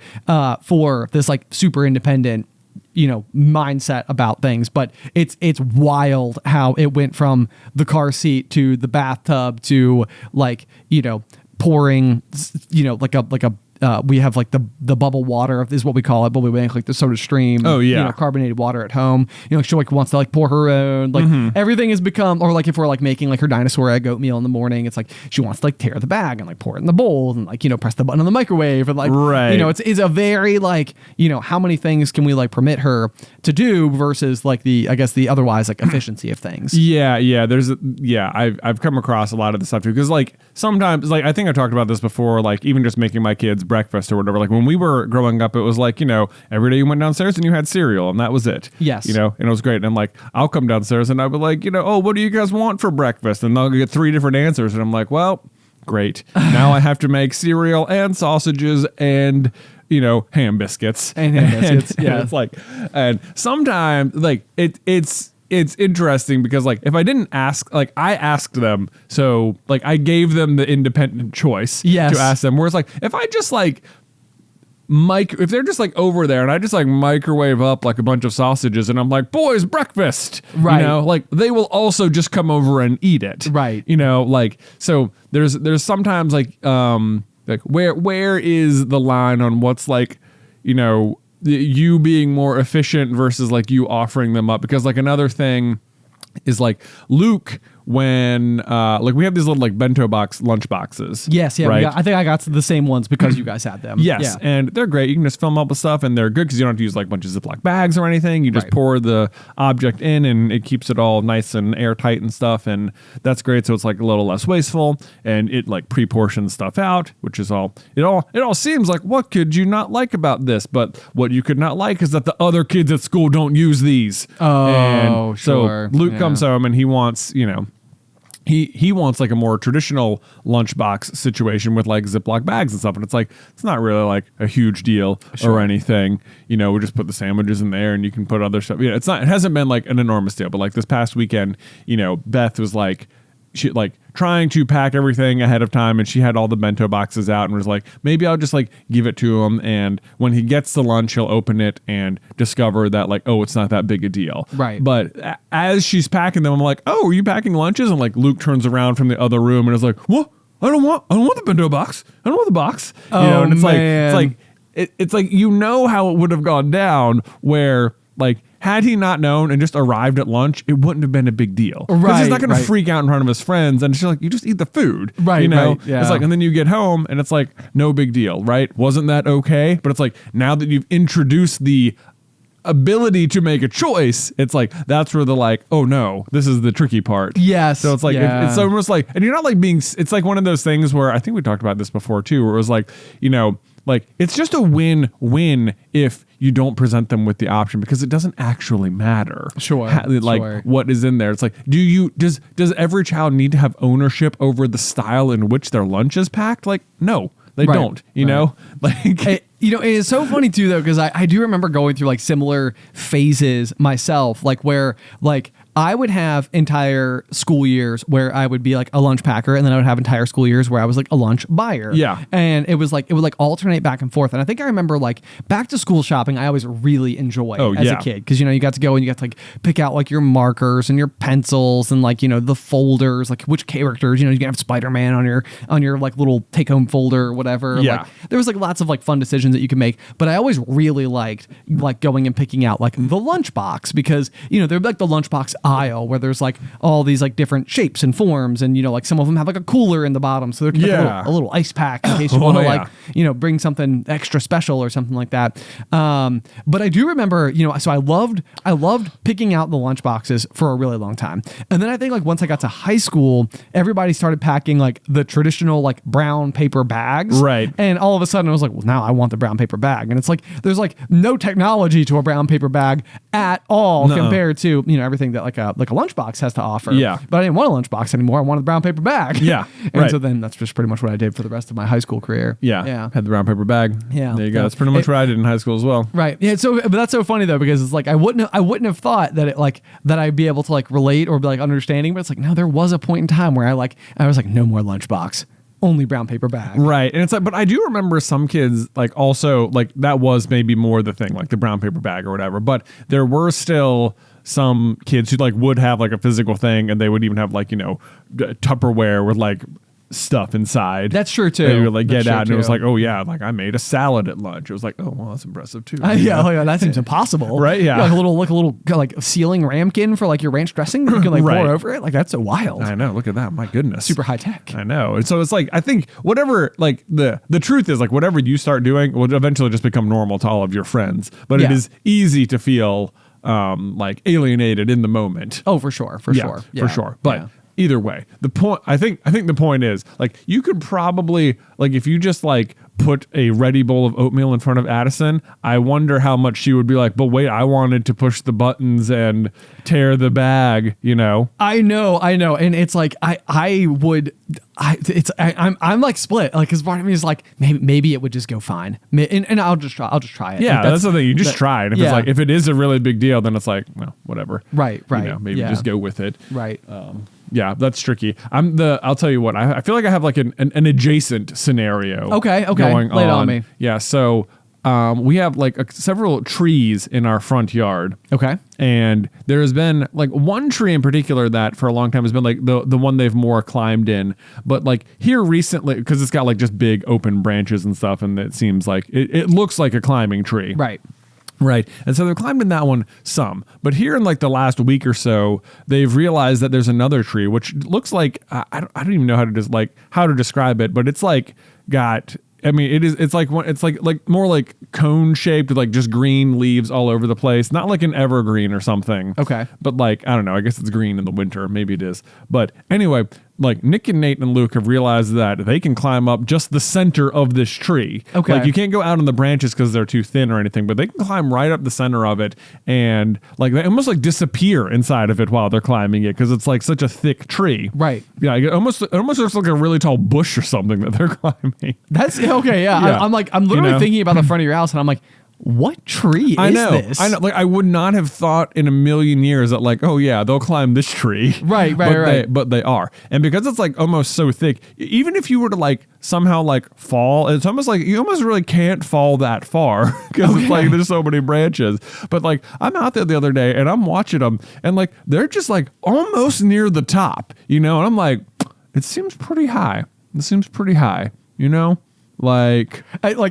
for this like super independent mindset about things. But it's wild how it went from the car seat to the bathtub to like pouring like a we have like the bubble water is what we call it, but we make like the Soda Stream. Oh yeah, carbonated water at home. She like wants to like pour her own. Like everything has become, or like if we're like making like her dinosaur egg oatmeal in the morning, it's like she wants to like tear the bag and like pour it in the bowl and like press the button on the microwave and like it's a very like how many things can we like permit her to do versus like the otherwise like efficiency of things. I've come across a lot of the stuff too, because like sometimes like I think I talked about this before, like even just making my kids breakfast or whatever. Like when we were growing up, it was like, every day you went downstairs and you had cereal and that was it. Yes. And it was great. And I'm like, I'll come downstairs and I'll be like, oh, what do you guys want for breakfast? And they'll get 3 different answers. And I'm like, well, great. Now I have to make cereal and sausages and, ham biscuits. And ham biscuits. And it's like, and sometimes like it's interesting because like if I didn't ask, like I asked them, so like I gave them the independent choice to ask them. Whereas like if I just like if they're just like over there and I just like microwave up like a bunch of sausages and I'm like, boys, breakfast, right? Like they will also just come over and eat it, right? Like so there's sometimes like where is the line on what's like you being more efficient versus like you offering them up? Because like another thing is like Luke, when like we have these little like bento box lunch boxes. Yes, yeah. Right? I think I got the same ones because you guys had them. Yes, yeah. And they're great. You can just fill them up with stuff and they're good because you don't have to use like a bunch of Ziploc bags or anything. You just pour the object in and it keeps it all nice and airtight and stuff, and that's great. So it's like a little less wasteful and it like pre-portions stuff out, which is it all seems like what could you not like about this? But what you could not like is that the other kids at school don't use these. Oh, and sure. So Luke comes home and he wants, he wants like a more traditional lunchbox situation with like Ziploc bags and stuff. And it's like, it's not really like a huge deal or anything. We just put the sandwiches in there and you can put other stuff. It hasn't been like an enormous deal, but like this past weekend, Beth was like, she like trying to pack everything ahead of time and she had all the bento boxes out and was like, maybe I'll just like give it to him. And when he gets to lunch, he'll open it and discover that like, oh, it's not that big a deal. Right. But as she's packing them, I'm like, oh, are you packing lunches? And like Luke turns around from the other room and is like, what? I don't want the bento box. I don't want the box. Oh, and it's man. it's like how it would have gone down where like, had he not known and just arrived at lunch, it wouldn't have been a big deal. Because he's not going to freak out in front of his friends. And she's like, you just eat the food. Right, right. Yeah. It's like, and then you get home and it's like, no big deal, right? Wasn't that okay? But it's like, now that you've introduced the ability to make a choice, it's like, that's where the like, oh no, this is the tricky part. Yes. So it's like, it's almost like, and you're not like being, it's like one of those things where I think we talked about this before too, where it was like, like it's just a win-win if you don't present them with the option because it doesn't actually matter. Sure. What is in there. It's like, does every child need to have ownership over the style in which their lunch is packed? Like, no, they don't, know? Like, it's so funny too though, because I do remember going through like similar phases myself, like where like I would have entire school years where I would be like a lunch packer, and then I would have entire school years where I was like a lunch buyer. Yeah. And it would like alternate back and forth. And I think I remember like back to school shopping, I always really enjoyed as a kid. Cause you got to go and you got to like pick out like your markers and your pencils and like, the folders, like which characters, you can have Spider-Man on your like little take home folder or whatever. Yeah. Like there was like lots of like fun decisions that you could make, but I always really liked like going and picking out like the lunchbox because, there'd be like the lunchbox aisle where there's like all these like different shapes and forms and like some of them have like a cooler in the bottom so there's a little ice pack in case you want to like bring something extra special or something like that. But I do remember so I loved picking out the lunch boxes for a really long time, and then I think like once I got to high school everybody started packing like the traditional like brown paper bags, right? And all of a sudden I was like, well, now I want the brown paper bag, and it's like there's like no technology to a brown paper bag at all compared to everything that like like a lunchbox has to offer. Yeah. But I didn't want a lunchbox anymore. I wanted the brown paper bag. Yeah, And right. so then that's just pretty much what I did for the rest of my high school career. Yeah. Had the brown paper bag. Yeah. There you go. Yeah. That's pretty much what I did in high school as well. Right. Yeah. So, but that's so funny though, because it's like I wouldn't have thought that that I'd be able to like relate or be like understanding. But it's like, no, there was a point in time where I was like, no more lunchbox, only brown paper bag. Right. And it's like, but I do remember some kids like also like that was maybe more the thing, like the brown paper bag or whatever. But there were still some kids who like would have like a physical thing, and they would even have like, Tupperware with like stuff inside. That's true too. They would like That's get true, out, and it was too. like, oh yeah, like I made a salad at lunch. It was like, oh well, that's impressive too. Yeah, that seems impossible. Right, yeah. Like a little like ceiling ramekin for like your ranch dressing that you can like Right. pour over it. Like that's so wild. I know. Look at that. My goodness. Super high tech. I know. And so it's like, I think whatever, like the truth is like whatever you start doing will eventually just become normal to all of your friends. But it Yeah. is easy to feel like alienated in the moment. Oh, for sure. For sure. Yeah. For sure. But yeah. either way, the point, I think the point is like, you could probably like, if you just like put a ready bowl of oatmeal in front of Addison, I wonder how much she would be like, but wait, I wanted to push the buttons and tear the bag, I know. And it's like, I'm like split. Like, cause part of me is like, maybe it would just go fine. And I'll just try it. Yeah, Like, that's the thing. You just try it. If yeah. it's like, if it is a really big deal, then it's like, well, whatever. Right. Maybe yeah. just go with it. Right. Yeah, that's tricky. I'll tell you what, I feel like I have like an adjacent scenario. Okay. Going Lay it on me. Yeah. So, we have like several trees in our front yard. Okay. And there has been like one tree in particular that for a long time has been like the one they've more climbed in. But like here recently, because it's got like just big open branches and stuff, and it seems like it looks like a climbing tree. Right. Right. And so they've climbed in that one some. But here in like the last week or so, they've realized that there's another tree, which looks like, I don't even know how to describe it, but it's like got, I mean, it's like more like cone shaped with like just green leaves all over the place. Not like an evergreen or something. Okay. But like, I don't know, I guess it's green in the winter. Maybe it is. But anyway, like Nick and Nate and Luke have realized that they can climb up just the center of this tree. Okay. Like you can't go out on the branches because they're too thin or anything, but they can climb right up the center of it, and like they almost like disappear inside of it while they're climbing it because it's like such a thick tree. Right. Yeah. It almost looks like a really tall bush or something that they're climbing. That's okay. Yeah. Yeah. I'm literally thinking about the front of your house, and I'm like, what tree is this? I know. Like I would not have thought in a million years that like, oh yeah, they'll climb this tree. Right. But they are. And because it's like almost so thick, even if you were to like somehow like fall, it's almost like you almost really can't fall that far because it's like there's so many branches. But like I'm out there the other day and I'm watching them, and like they're just like almost near the top, and I'm like, it seems pretty high. Like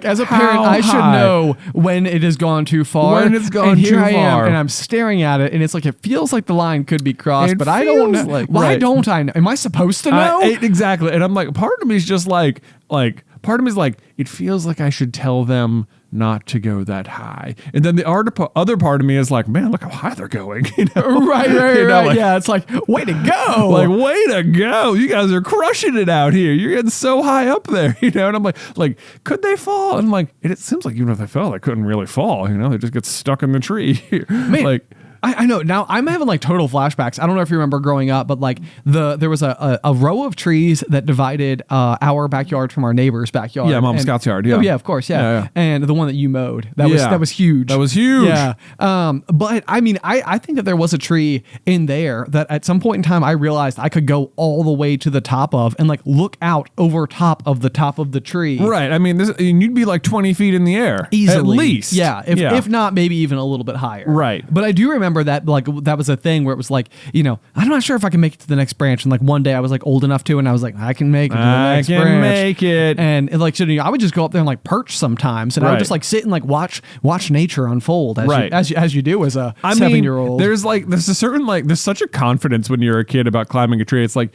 as a parent, I should know when it has gone too far. When it's gone and here too I am, far. and I'm staring at it, and it's like it feels like the line could be crossed, It but I don't know. feels like- Why right. don't I know? Am I supposed to know? Exactly. And I'm like, part of me is just like part of me is like, it feels like I should tell them not to go that high. And then the other part of me is like, man, look how high they're going. Right. Like, Yeah, it's like, way to go. Like, way to go. You guys are crushing it out here. You're getting so high up there, And I'm like, could they fall? And I'm like, it seems like even if they fell, they couldn't really fall. They just get stuck in the tree. Man, like, I know. Now I'm having like total flashbacks. I don't know if you remember growing up, but like there was a row of trees that divided our backyard from our neighbor's backyard. Yeah, Mom Scott's yard. Yeah. Oh yeah, of course. Yeah. Yeah. And the one that you mowed. That was huge. That was huge. Yeah. But I mean, I think that there was a tree in there that at some point in time I realized I could go all the way to the top of and like look out over top of the tree. Right. I mean, you'd be like 20 feet in the air. Easily. At least. Yeah. If not, maybe even a little bit higher. Right. But I do remember that like that was a thing where it was like, I'm not sure if I can make it to the next branch. And like one day I was like old enough to, and I was like, I can make it to the next branch. I can make it. And like, so I would just go up there and like perch sometimes. And I would just like sit and like watch nature unfold as you do as a 7-year-old. There's such a confidence when you're a kid about climbing a tree. It's like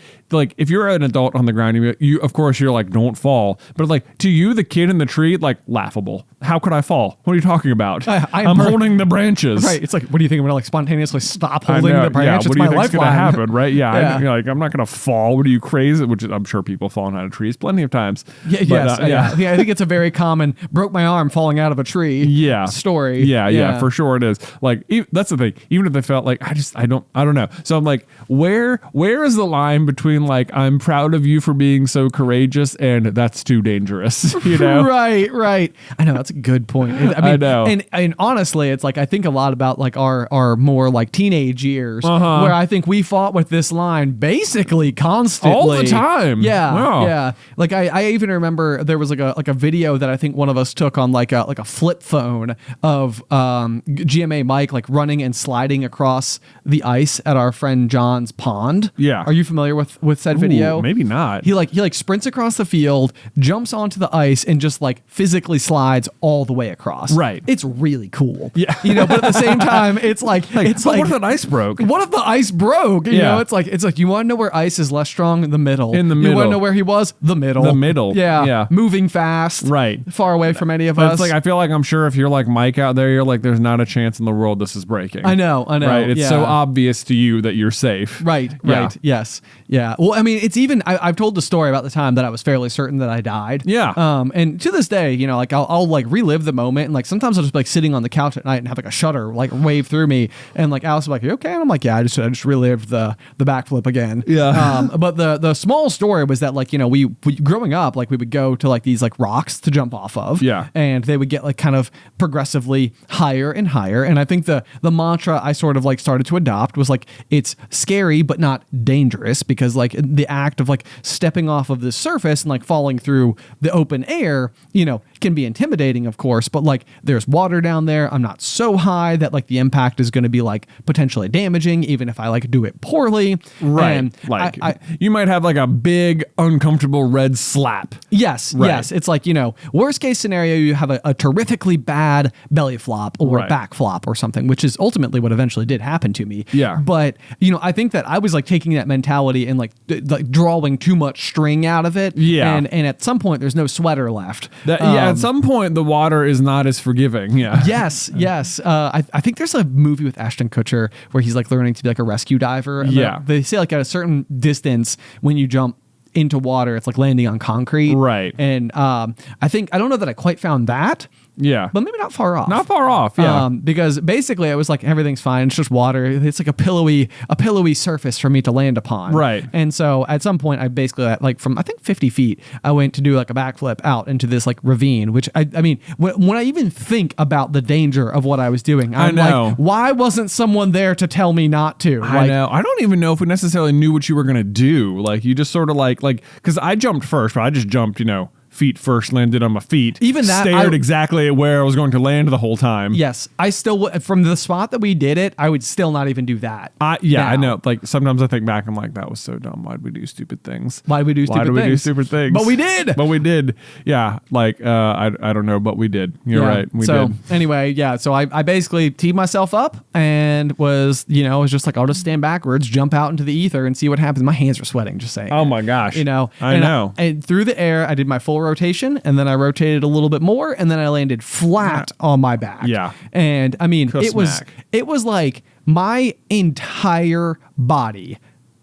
if you're an adult on the ground, you of course you're like, don't fall. But like to you, the kid in the tree, like laughable. How could I fall? What are you talking about? I'm holding the branches. Right. It's like, what do you think? I'm going to like spontaneously stop I holding know. the branch. Yeah, It's what do you my think's going to lifeline. happen, right? Yeah, Yeah. you're like, I'm not going to fall. What are you, crazy? Which is, I'm sure people falling out of trees plenty of times. Yeah, But, yes, yeah. I think it's a very common broke my arm falling out of a tree story. Yeah, for sure it is. Like that's the thing. Even if they felt like I don't know. So I'm like, where is the line between like I'm proud of you for being so courageous and that's too dangerous? You know? Right. I know that's a good point. I know. And honestly, it's like I think a lot about like our more like teenage years where I think we fought with this line basically constantly All the time. Yeah, Wow. yeah. Like I even remember there was like a video that I think one of us took on like a flip phone of GMA Mike like running and sliding across the ice at our friend John's pond. Yeah. Are you familiar with said video? Ooh, maybe not. He like sprints across the field, jumps onto the ice, and just like physically slides all the way across. Right. It's really cool. Yeah. But at the same time, it's like it's but like what if the ice broke? what if the ice broke? You know, it's like you want to know where ice is less strong in the middle. In the You want middle. to know where he was? The middle. The middle. Yeah. Moving fast. Right. Far away from any of But us. it's like I feel like I'm sure if you're like Mike out there, you're like, there's not a chance in the world this is breaking. I know. Right. It's yeah. so obvious to you that you're safe. Right. Yeah. Yes. Yeah. Well, I mean, it's even, I've told the story about the time that I was fairly certain that I died. Yeah. And to this day, like I'll like relive the moment. And like sometimes I'll just be like sitting on the couch at night and have like a shudder like wave through me. And like Alice will be like, "You okay?" And I'm like, "Yeah, I just relived the backflip again." Yeah. But the small story was that like, we growing up, like we would go to like these like rocks to jump off of. Yeah. And they would get like kind of progressively higher and higher. And I think the mantra I sort of like started to adopt was like, it's scary, but not dangerous, because like the act of like stepping off of this surface and like falling through the open air, can be intimidating, of course, but like there's water down there. I'm not so high that like the impact is going to be like potentially damaging, even if I like do it poorly. Right. And like you might have like a big uncomfortable red slap. Yes. Right. Yes. It's like, worst case scenario, you have a terrifically bad belly flop or Right. back flop or something, which is ultimately what eventually did happen to me. Yeah. But, I think that I was like taking that mentality and like drawing too much string out of it. Yeah. And at some point, there's no sweater left. At some point the water is not as forgiving. Yeah. Yes. I think there's a movie with Ashton Kutcher where he's like learning to be like a rescue diver. And Yeah. They say like at a certain distance when you jump into water, it's like landing on concrete. Right. And I don't know that I quite found that. Yeah. But maybe not far off. Not far off. Yeah. Because basically I was like, everything's fine. It's just water. It's like a pillowy surface for me to land upon. Right. And so at some point I basically like from I think 50 feet, I went to do like a backflip out into this like ravine, which I mean, when I even think about the danger of what I was doing, I'm know. like, why wasn't someone there to tell me not to? I know. I don't even know if we necessarily knew what you were going to do. Like you just sort of like, cause I jumped first, but I just jumped, feet first, landed on my feet. Even that, stared exactly at where I was going to land the whole time. Yes, I still would. From the spot that we did it, I would still not even do that. I now. know. Like sometimes I think back, I'm like, that was so dumb. Why'd we do stupid things? Why do we do stupid things? But we did. But we did. Yeah. Like I don't know, but we did. You're right. We did. Anyway, yeah. So I basically teed myself up and was just like, I'll just stand backwards, jump out into the ether, and see what happens. My hands are sweating just saying. Oh my gosh. I know. And through the air, I did my full rotation, and then I rotated a little bit more, and then I landed flat on my back. Yeah. And I mean, Smack. it was like my entire body,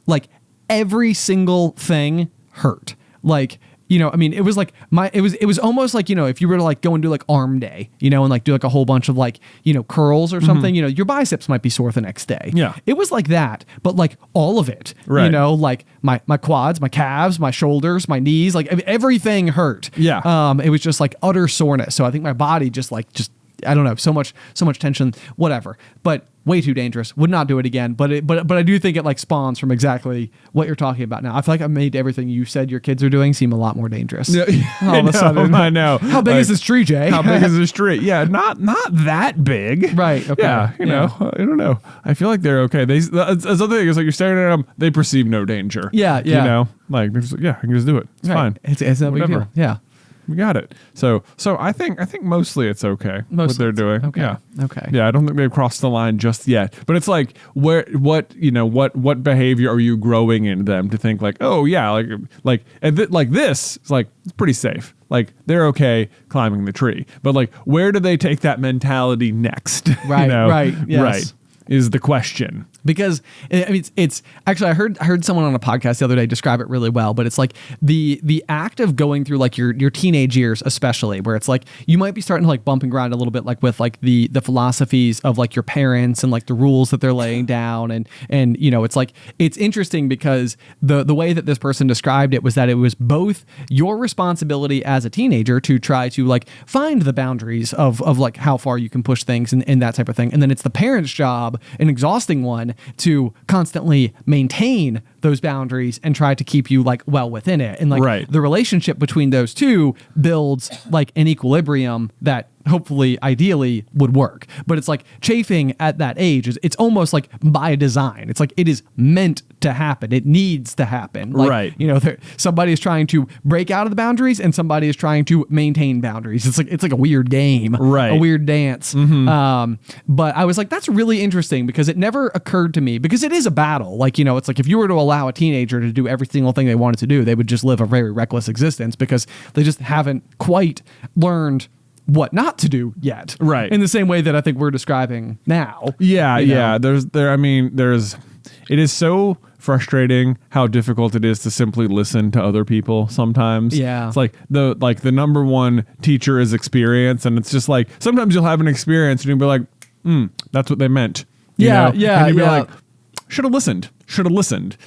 like every single thing hurt. Like, it was like it was almost like, if you were to like go and do like arm day, and like do like a whole bunch of like, curls or something, your biceps might be sore the next day. Yeah. It was like that, but like all of it, Right. like my quads, my calves, my shoulders, my knees, like everything hurt. Yeah. It was just like utter soreness. So I think my body just I don't know, so much tension, whatever, but way too dangerous. Would not do it again. But I do think it like spawns from exactly what you're talking about now. I feel like I made everything you said your kids are doing seem a lot more dangerous. Yeah, All of a sudden. I know. How big is this tree, Jay? How big is this tree? Yeah, not that big. Right. Okay. Yeah, I don't know. I feel like they're okay. That's the other thing is like you're staring at them, they perceive no danger. Yeah. Like they're just like, yeah, I can just do it. It's fine. It's no big Whatever. deal. Yeah. We got it. So I think mostly it's okay what they're doing. Okay. Yeah. Okay. Yeah, I don't think they've crossed the line just yet. But it's like what behavior are you growing in them to think like, oh yeah, like this is like it's pretty safe. Like they're okay climbing the tree. But like where do they take that mentality next? Right. Right. Yes. Right. is the question. Because I mean, it's actually I heard someone on a podcast the other day describe it really well. But it's like the act of going through like your teenage years, especially where it's like you might be starting to like bump and grind a little bit, like with like the philosophies of like your parents and like the rules that they're laying down, and you know, it's like it's interesting because the way that this person described it was that it was both your responsibility as a teenager to try to like find the boundaries of like how far you can push things and that type of thing, and then it's the parent's job, an exhausting one, to constantly maintain those boundaries and try to keep you like well within it. And like the relationship between those two builds like an equilibrium that hopefully ideally would work. But it's like chafing at that age it's almost like by design. It's like it is meant to happen. It needs to happen. Like, you know, somebody is trying to break out of the boundaries and somebody is trying to maintain boundaries. It's like a weird game, a weird dance. But I was like, that's really interesting because it never occurred to me, because it is a battle. Like, you know, it's like if you were to allow a teenager to do every single thing they wanted to do, they would just live a very reckless existence because they just haven't quite learned what not to do yet. Right. In the same way that I think we're describing now. Yeah. Yeah. It is so frustrating how difficult it is to simply listen to other people sometimes. Yeah. It's like the number one teacher is experience. And it's just like, sometimes you'll have an experience and you'll be like, that's what they meant. You know? And you'll be like, should have listened.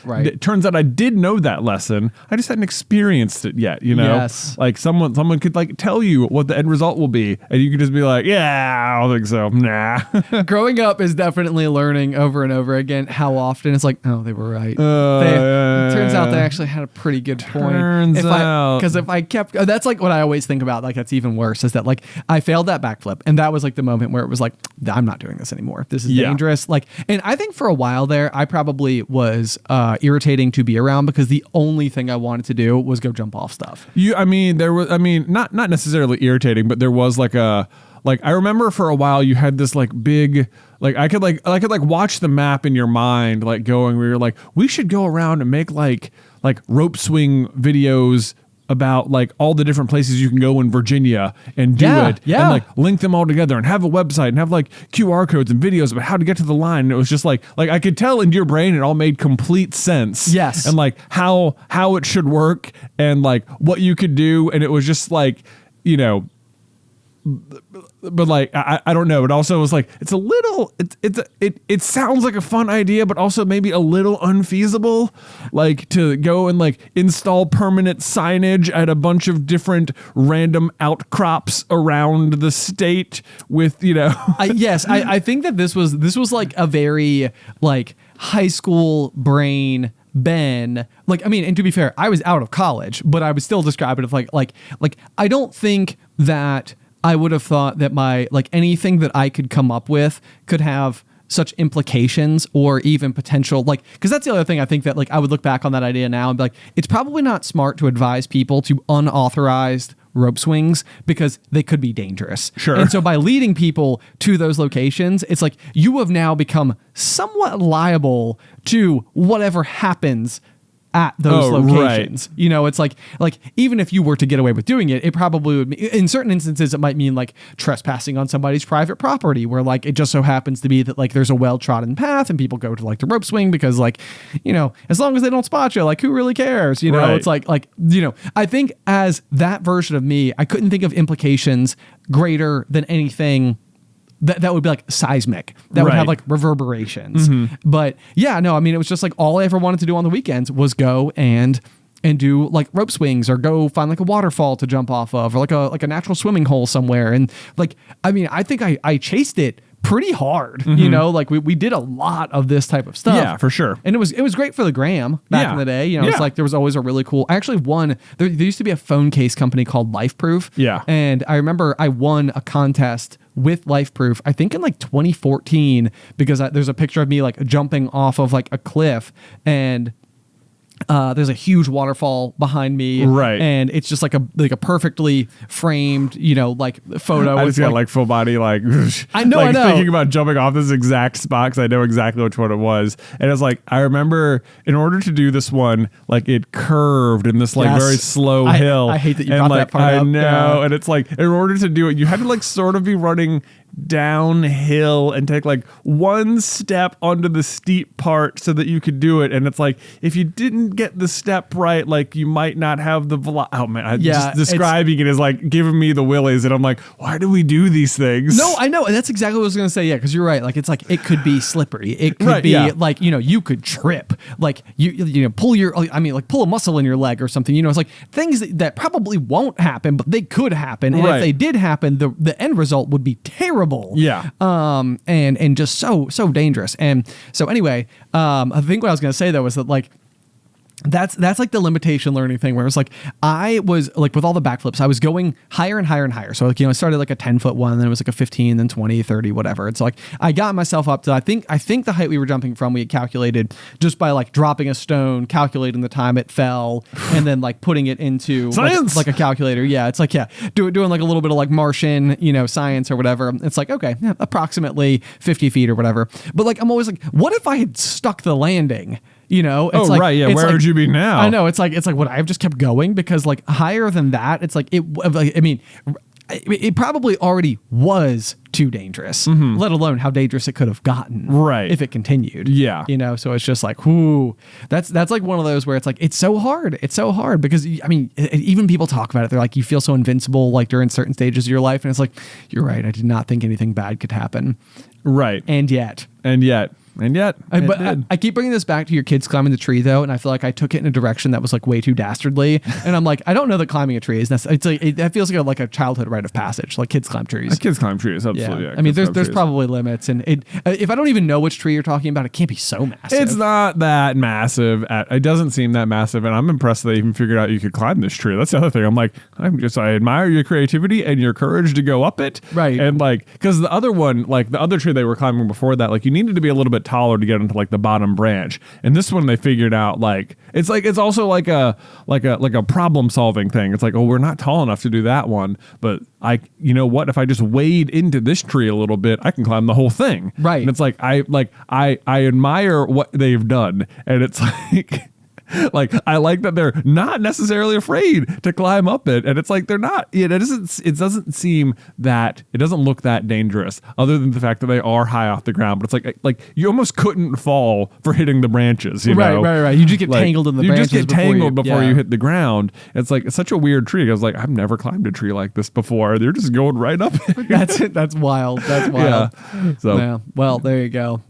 Right. It turns out I did know that lesson. I just hadn't experienced it yet, you know? Yes. Like someone could like tell you what the end result will be, and you could just be like, yeah, I don't think so. Nah. Growing up is definitely learning over and over again how often it's like, oh, they were right. It turns out they actually had a pretty good point. Because if I kept, that's like what I always think about, like that's even worse, is that like I failed that backflip, and that was like the moment where it was like, I'm not doing this anymore. This is dangerous. Like, and I think for a while there, I probably was irritating to be around because the only thing I wanted to do was go jump off stuff. Not necessarily irritating, but there was like I remember for a while you had this like big, like I could watch the map in your mind, like going where you're like, we should go around and make like rope swing videos about like all the different places you can go in Virginia and do it and like link them all together and have a website and have like QR codes and videos about how to get to the line. And it was just like I could tell in your brain it all made complete sense. Yes. And like how it should work and like what you could do. And it was just like, you know, but like I don't know. It also was like it sounds like a fun idea, but also maybe a little unfeasible. Like to go and like install permanent signage at a bunch of different random outcrops around the state with, you know. I think that this was like a very like high school brain Ben. Like, I mean, and to be fair, I was out of college, but I would still describe it as like I don't think that I would have thought that my, like anything that I could come up with could have such implications or even potential, like, because that's the other thing I think that like I would look back on that idea now and be like, it's probably not smart to advise people to unauthorized rope swings because they could be dangerous. Sure. And so by leading people to those locations, it's like you have now become somewhat liable to whatever happens at those locations. Right. You know, it's like even if you were to get away with doing it, it probably would be, in certain instances, it might mean like trespassing on somebody's private property where like it just so happens to be that like there's a well-trodden path and people go to like the rope swing because like, you know, as long as they don't spot you, like who really cares? You know, it's like, you know, I think as that version of me, I couldn't think of implications greater than anything that would be like seismic, that would have like reverberations. But yeah, no, I mean, it was just like all I ever wanted to do on the weekends was go and do like rope swings or go find like a waterfall to jump off of or like a natural swimming hole somewhere. And like, I mean, I think I chased it pretty hard, you know, like we did a lot of this type of stuff. Yeah, for sure. And it was great for the gram back in the day. You know, it's like there was always a really cool, I actually won, there used to be a phone case company called LifeProof. Yeah. And I remember I won a contest with LifeProof, I think in like 2014, because there's a picture of me like jumping off of like a cliff and there's a huge waterfall behind me, right? And it's just like a perfectly framed, you know, like photo. I just got like full body, like I know, thinking about jumping off this exact spot because I know exactly which one it was. And it's like I remember in order to do this one, like it curved in this like very slow hill. I hate that you brought that part up. I know, and it's like in order to do it, you had to like sort of be running downhill and take like one step onto the steep part so that you could do it. And it's like, if you didn't get the step right, like you might not have the oh man, just describing it is like giving me the willies. And I'm like, why do we do these things? No, I know. And that's exactly what I was going to say. Yeah. Cause you're right. Like, it's like, it could be slippery. It could be like, you could trip, like you pull pull a muscle in your leg or something, it's like things that probably won't happen, but they could happen. And if they did happen, the end result would be terrible. Yeah. And just so dangerous. And so anyway, I think what I was going to say though was that like, that's like the limitation learning thing where it's like I was like with all the backflips I was going higher and higher and higher, so like I started like a 10-foot one, then it was like a 15, then 20, 30, whatever. It's like I got myself up to I think the height we were jumping from we had calculated just by like dropping a stone, calculating the time it fell, and then like putting it into like a calculator. It's like doing like a little bit of like Martian science or whatever. It's like okay, approximately 50 feet or whatever. But like I'm always like, what if I had stuck the landing? It's like, right, yeah. Where would you be now? I know. It's like would I have just kept going? Because like higher than that, it's like it probably already was too dangerous. Let alone how dangerous it could have gotten, right, if it continued. Yeah, so it's just like, whoo, that's like one of those where it's like it's so hard because even people talk about it. They're like, you feel so invincible like during certain stages of your life, and it's like, you're right. I did not think anything bad could happen. Right, and yet. I keep bringing this back to your kids climbing the tree though, and I feel like I took it in a direction that was like way too dastardly. And I'm like, I don't know that climbing a tree is necessary. That feels like a childhood rite of passage. Like kids climb trees. Absolutely. Yeah. There's probably limits, and if I don't even know which tree you're talking about, it can't be so massive. It's not that massive. It doesn't seem that massive, and I'm impressed that they even figured out you could climb this tree. That's the other thing. I'm like, I admire your creativity and your courage to go up it. Right. And like, because the other one, like the other tree they were climbing before that, like you needed to be a little bit taller to get into like the bottom branch, and this one they figured out like it's also like a problem solving thing. It's like, oh, we're not tall enough to do that one, but if I just wade into this tree a little bit, I can climb the whole thing. Right. And it's like I admire what they've done, and it's like like I like that they're not necessarily afraid to climb up it, and it's like they're not. It doesn't seem that it doesn't look that dangerous, other than the fact that they are high off the ground. But it's like you almost couldn't fall for hitting the branches. Right. You just get tangled in the branches. You just get tangled before you hit the ground. It's like it's such a weird tree. I was like, I've never climbed a tree like this before. They're just going right up. That's wild. Yeah. So yeah. Well, there you go.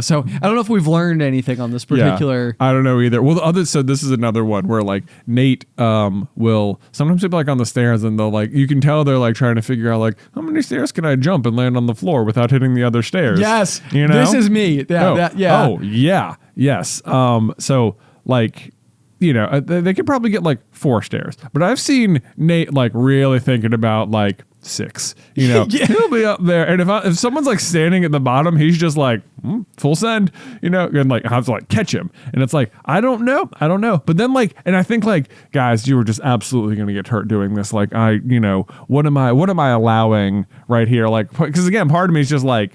So I don't know if we've learned anything on this particular. I don't know either. Well, the other. So this is another one where like Nate will sometimes be like on the stairs, and they'll like, you can tell they're like trying to figure out like, how many stairs can I jump and land on the floor without hitting the other stairs? Yes. This is me. Yes. So like, they could probably get like 4 stairs, but I've seen Nate like really thinking about like 6, He'll be up there, and if someone's like standing at the bottom, he's just like full send, and like I have to like catch him, and it's like I don't know, but then like, and I think like, guys, you were just absolutely gonna get hurt doing this, like what am I allowing right here, like, because again, part of me is just like,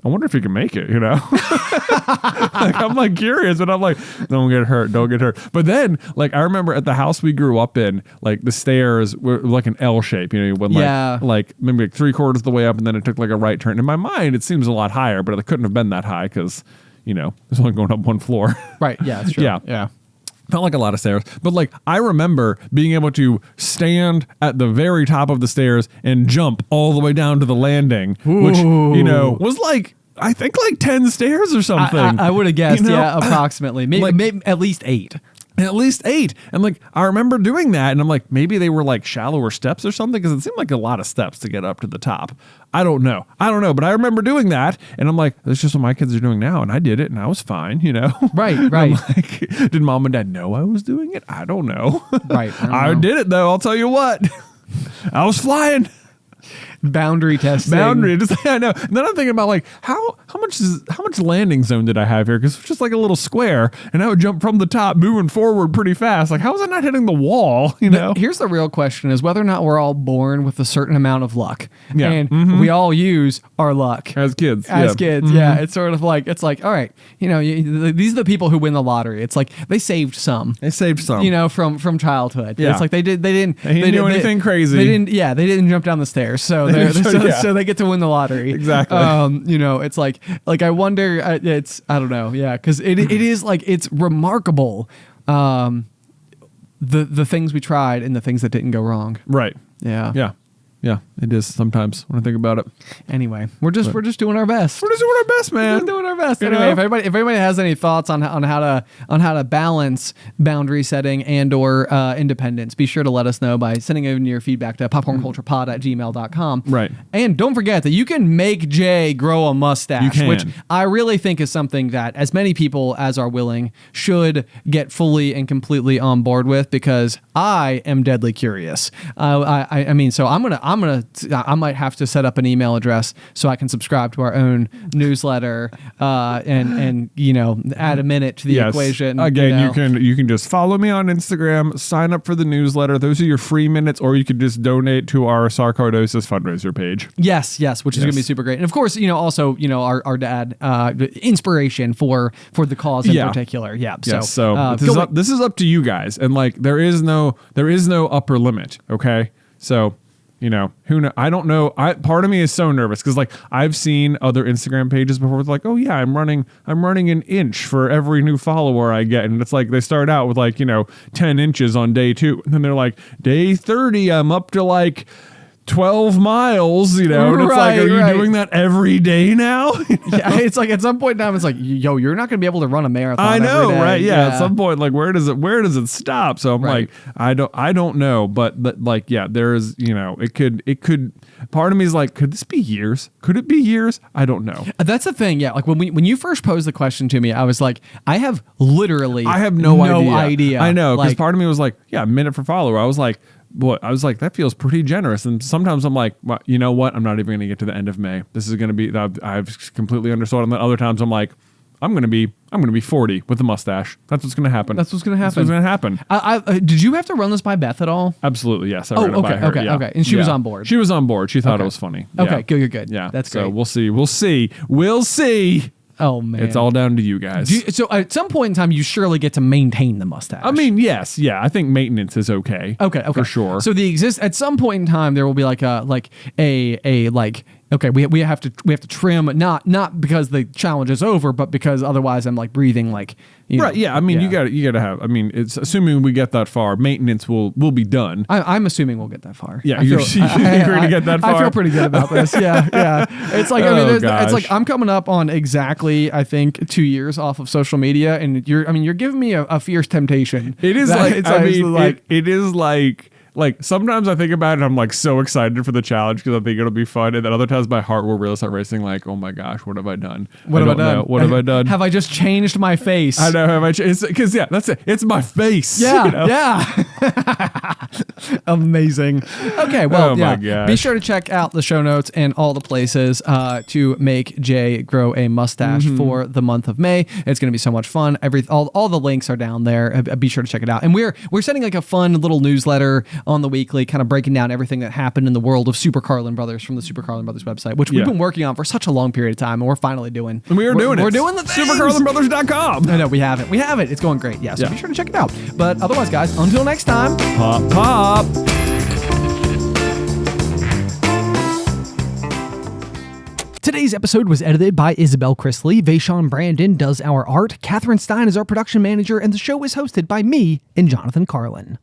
I wonder if he can make it, like, I'm like curious, but I'm like, don't get hurt. But then like, I remember at the house we grew up in, like the stairs were like an L shape, you went like maybe like 3/4 of the way up, and then it took like a right turn. In my mind, it seems a lot higher, but it couldn't have been that high because, it's only going up one floor. Right. Yeah, that's true. Yeah. Felt like a lot of stairs, but like I remember being able to stand at the very top of the stairs and jump all the way down to the landing, which was like, I think like 10 stairs or something. I would have guessed, approximately, maybe at least 8. At least 8. And like, I remember doing that, and I'm like, maybe they were like shallower steps or something, because it seemed like a lot of steps to get up to the top. I don't know, but I remember doing that, and I'm like, that's just what my kids are doing now, and I did it, and I was fine, Right. Like, did mom and dad know I was doing it? I don't know. Right. I did it though. I'll tell you what. I was flying. Boundary testing. I know. And then I'm thinking about like, how much landing zone did I have here? Because it's just like a little square, and I would jump from the top, moving forward pretty fast. Like, how was I not hitting the wall? Here's the real question: is whether or not we're all born with a certain amount of luck. Yeah. And we all use our luck as kids. Yeah. It's sort of like, it's like, all right, these are the people who win the lottery. It's like they saved some. From childhood. Yeah. It's like they didn't do anything crazy. They didn't jump down the stairs. So So they get to win the lottery. Exactly. It's like I wonder. I don't know. Yeah, because it is like it's remarkable. The things we tried and the things that didn't go wrong. Right. Yeah. Yeah. Yeah, it is sometimes when I think about it. Anyway, we're just doing our best. We're just doing our best, man. We're doing our best. Anyway, if anybody has any thoughts on how to balance boundary setting and or independence, be sure to let us know by sending in your feedback to popcornculturepod@gmail.com. Right. And don't forget that you can make Jay grow a mustache, You can. which I really think is something that as many people as are willing should get fully and completely on board with, because I am deadly curious. I mean, so I might have to set up an email address so I can subscribe to our own newsletter and add a minute to the equation. Again, you can just follow me on Instagram, sign up for the newsletter. Those are your free minutes, or you could just donate to our Sarcoidosis fundraiser page. Yes, which is going to be super great. And of course, also our dad, inspiration for the cause in particular. Yeah. Yes, so this is up to you guys, and like there is no upper limit. Okay, so. Who know? I don't know. Part of me is so nervous because like I've seen other Instagram pages before. It's like, oh yeah, I'm running an inch for every new follower I get, and it's like they start out with like 10 inches on day 2, and then they're like day 30, I'm up to like 12 miles, and it's like, are you doing that every day now? Yeah, it's like at some point in time, it's like, yo, you're not going to be able to run a marathon. I know, every day. right? Yeah, at some point, like, where does it stop? So I'm like, I don't know, but like, yeah, there's, it could. Part of me is like, could this be years? Could it be years? I don't know. That's the thing. Yeah, like when you first posed the question to me, I was like, I have no idea. I know, because like, part of me was like, yeah, a minute for follower. I was like, that feels pretty generous. And sometimes I'm like, well, you know what? I'm not even going to get to the end of May. This is going to be, I've completely understood. And then other times I'm like, I'm going to be 40 with a mustache. That's what's going to happen. Did you have to run this by Beth at all? Absolutely. Yes. I ran it by her. Okay. And she was on board. She was on board. She thought it was funny. Okay. Good. Yeah. That's great. So we'll see. Oh man, it's all down to you guys. So at some point in time, you surely get to maintain the mustache. I mean, yes, yeah. I think maintenance is okay. Okay, for sure. So at some point in time, there will be like okay, we have to trim, not because the challenge is over, but because otherwise I'm like breathing like right. Yeah, I mean, you gotta have. I mean, it's assuming we get that far, maintenance will be done. I'm assuming we'll get that far. Yeah, you're going to get that far. I feel pretty good about this. Yeah. It's like it's like I'm coming up on exactly I think 2 years off of social media, and you're giving me a fierce temptation. It is it is like sometimes I think about it and I'm like so excited for the challenge because I think it'll be fun, and then other times my heart will really start racing like, oh my gosh, what have I done? What have I done? Have I just changed my face? I know, have I changed? Because that's it. It's my face. Yeah, yeah. Amazing. Okay, well, my gosh. Be sure to check out the show notes and all the places to make Jay grow a mustache for the month of May. It's going to be so much fun. All the links are down there. Be sure to check it out. And we're sending like a fun little newsletter on the weekly, kind of breaking down everything that happened in the world of Super Carlin Brothers from the Super Carlin Brothers website, which we've been working on for such a long period of time, and we're finally doing. And we're doing the things. SuperCarlinBrothers.com. No, we have it. It's going great. Yeah, so be sure to check it out. But otherwise, guys, until next time, pop. Today's episode was edited by Isybelle Christley. Vaishon Brandon does our art. Catherine Stein is our production manager, and the show is hosted by me and Jonathan Carlin.